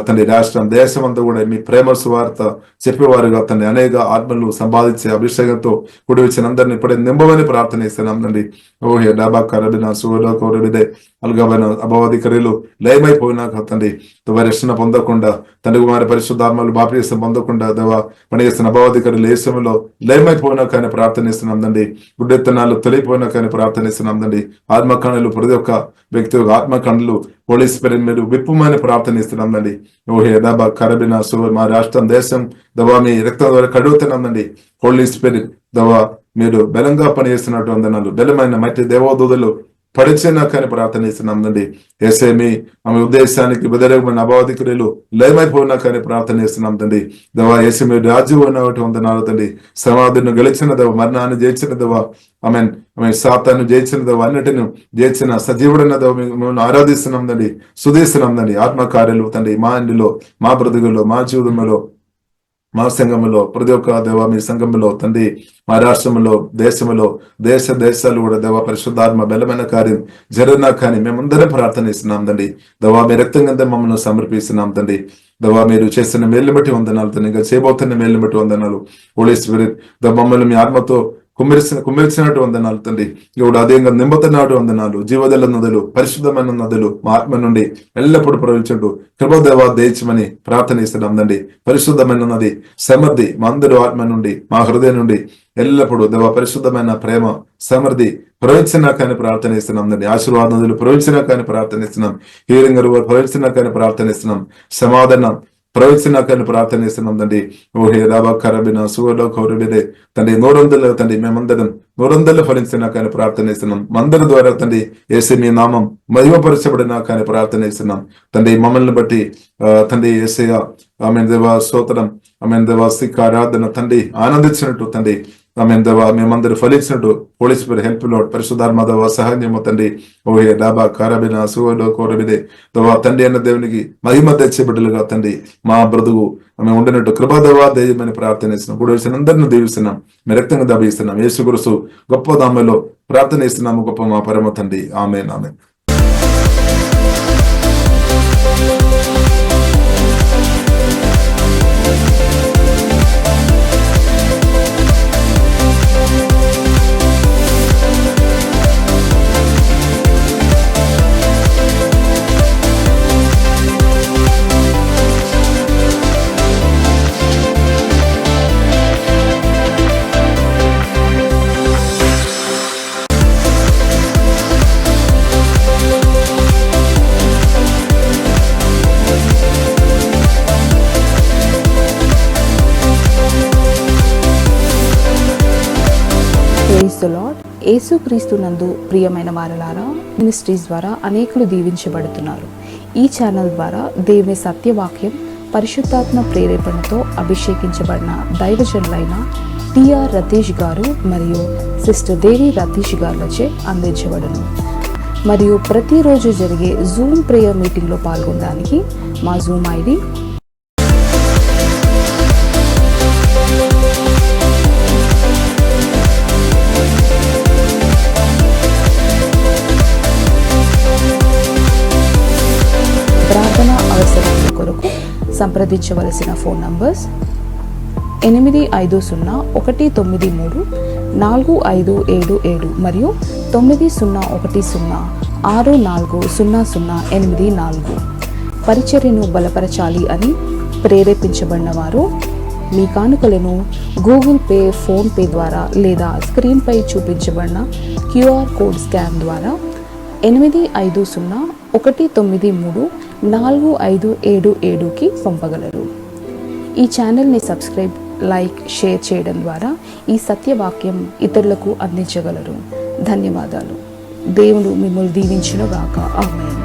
తండ్రి రాష్ట్రం దేశం అంతా కూడా మీ ప్రేమ సువార్త చెప్పేవారుగా తండ్రి అనేక ఆత్మలు సంపాదించే అభిషేకంతో కుడి వచ్చిన అందరిని ఇప్పుడే నింపమని ప్రార్థనిస్తున్నాం తండ్రి. ఓహే డాబా కరబిన సువలో కోరబిదే. అల్గబైన అభవాధికారులు లయమైపోయినాక తండ్రి దేవ రక్షణ పొందకుండా తండ్రి కుమారి పరిశుద్ధాత్మలు బాప్తిసం పొందకుండా దేవా పనిచేస్తున్న అభవాధికారులు ఏ సమయంలో లయమైపోయినా కానీ ప్రార్థనిస్తున్నాం తండ్రి. గుడ్డెత్తనాలు తొలిపోయినా కానీ ప్రార్థనిస్తున్నాం తండ్రి. ఆత్మకణులు ప్రతి ఒక్క వ్యక్తి ఆత్మకణులు హోలీ స్పిరిట్ మీరు విప్పుమని ప్రార్థనిస్తున్నాం తండ్రి. ఓహే డాబా కరబిన సువ మా రాష్ట్రం దేశం దవా మీ రక్తం ద్వారా కడుగుతున్నాం తండ్రి. హోలీ స్పిరిట్ దవా మీరు బలంగా పనిచేస్తున్నట్టు వందనాలు. బలమైన మట్టి దేవదూతలు పడిచినా కానీ ప్రార్థనిస్తున్నాం తండ్రి. ఏసేమి ఆమె ఉద్దేశానికి బెదరమైన అభాధికులు లయమైపోయినా కానీ ప్రార్థనిస్తున్నాం తండ్రి. దేవా ఏసే మీరు రాజ్యం ఉన్నటువంటి వందనాలు తండ్రి. సమాధిని గెలిచిన దేవ, మరణాన్ని జయించిన దేవ, ఆమె సాతాన్ని జయించిన దేవ, అన్నిటిని జయించిన సజీవుడైన దేవ మేము ఆరాధిస్తున్నాం తండ్రి, స్తుతిస్తున్నాం తండ్రి. ఆత్మకార్యాలు తండ్రి మా ఇంటిలో, మా బ్రతుకుల్లో, మా జీవితంలో, మా సంఘంలో ప్రతి ఒక్క దేవ మీ సంఘంలో తండ్రి మా రాష్ట్రంలో దేశంలో దేశాలు కూడా దేవ పరిశుద్ధాత్మ బలమైన కార్యం జరిగినా కానీ మేమందరం ప్రార్థనిస్తున్నాం తండ్రి. దేవా మీ రక్తం కింద మమ్మల్ని సమర్పిస్తున్నాం తండ్రి. దేవా మీరు చేస్తున్న మేలు బట్టి వందనాలు తండ్రి. ఇంకా చేయబోతున్న మేలు బట్టి వందనాలు. హోలీ స్పిరిట్ మమ్మల్ని మీ ఆత్మతో కుమ్మరించినట్టు వందనాలు తండ్రి. ఇప్పుడు అదేంగా నింపుతున్నట్టు వందనాలు. జీవదల నదులు, పరిశుద్ధమైన నదులు మా ఆత్మ నుండి ఎల్లప్పుడూ ప్రవహించు కృపదేవా దయచమని ప్రార్థనిస్తున్నాం తండ్రి. పరిశుద్ధమైన నది సమృద్ధి మా అందరూ ఆత్మ నుండి, మా హృదయం నుండి ఎల్లప్పుడూ దేవా పరిశుద్ధమైన ప్రేమ సమృద్ధి ప్రవహించినా కానీ ప్రార్థనిస్తున్నాం తండ్రి. ఆశీర్వాద నదులు ప్రవహించినా కానీ ప్రార్థనిస్తున్నాం. హీలింగ్ ప్రవహించినా కానీ ప్రార్థనిస్తున్నాం. సమాధానం ప్రవచించినా కానీ ప్రార్థనిస్తున్నాం తండ్రి. ఓహే రాబా కరబిన సువలో కౌరబిదే తండ్రి 100 తండ్రి మేమందరం 100 ఫలించినా కానీ ప్రార్థనిస్తున్నాం. మందరి ద్వారా తండ్రి ఏసే మీ నామం మహిమపరచబడినా కానీ ప్రార్థనిస్తున్నాం తండ్రి. మమ్మల్ని బట్టి తండ్రి ఏసయ్య ఆమె దేవా స్తోత్రం, ఆమె దేవా సిక్ ఆరాధన తండ్రి ఆనందించినట్టు తండ్రి ఆమె దేవా మేమందరూ ఫలించినట్టు హోలీ స్పిరిట్ హెల్ప్ లార్డ్ పరిశుద్ధాత్మ దేవా సహాయము తండ్రి. ఓహే డాబా కారబిన సువలో కోరబిదే దేవా తండ్రి అన్న దేవునికి మహిమ తెచ్చే బిడ్డలుగా తండ్రి మా బ్రతుకు ఆమె ఉండినట్టు కృపాదేవా దయమని ప్రార్థనిస్తున్నాం. కూడా వచ్చిన అందరిని దీవిస్తున్నాం, మీ రక్తంగా దభిస్తున్నాం. యేసు క్రీస్తు గొప్ప నామములో ప్రార్థనిస్తున్నాము గొప్ప మా పరమ తండ్రి. ఆమేన్ ఆమేన్. Praise the lord. యేసుక్రీస్తు నందు ప్రియమైన వారలారా, మినిస్ట్రీస్ ద్వారా అనేకులు దీవించబడుతున్నారు. ఈ ఛానల్ ద్వారా దేవుని సత్యవాక్యం పరిశుద్ధాత్మ ప్రేరేపణతో అభిషేకించబడిన దైవజనులైన టిఆర్ రతీష్ గారు మరియు సిస్టర్ దేవి రతీష్ గారులచే అందించబడును. మరియు ప్రతిరోజు జరిగే జూమ్ ప్రేయర్ మీటింగ్లో పాల్గొనడానికి మా జూమ్ ఐడి ప్రార్థన అవసరాల కొరకు సంప్రదించవలసిన ఫోన్ నంబర్స్ 8501934577 మరియు 9010640084. పరిచర్యను బలపరచాలి అని ప్రేరేపించబడిన వారు మీ కానుకలను గూగుల్ పే, ఫోన్ పే ద్వారా లేదా స్క్రీన్పై చూపించబడిన క్యూఆర్ కోడ్ స్కాన్ ద్వారా 8501934577కి పంపగలరు. ఈ ఛానల్ని సబ్స్క్రైబ్, లైక్, షేర్ చేయడం ద్వారా ఈ సత్యవాక్యం ఇతరులకు అందించగలరు. ధన్యవాదాలు. దేవుడు మిమ్మల్ని దీవించును గాక. ఆమేన్.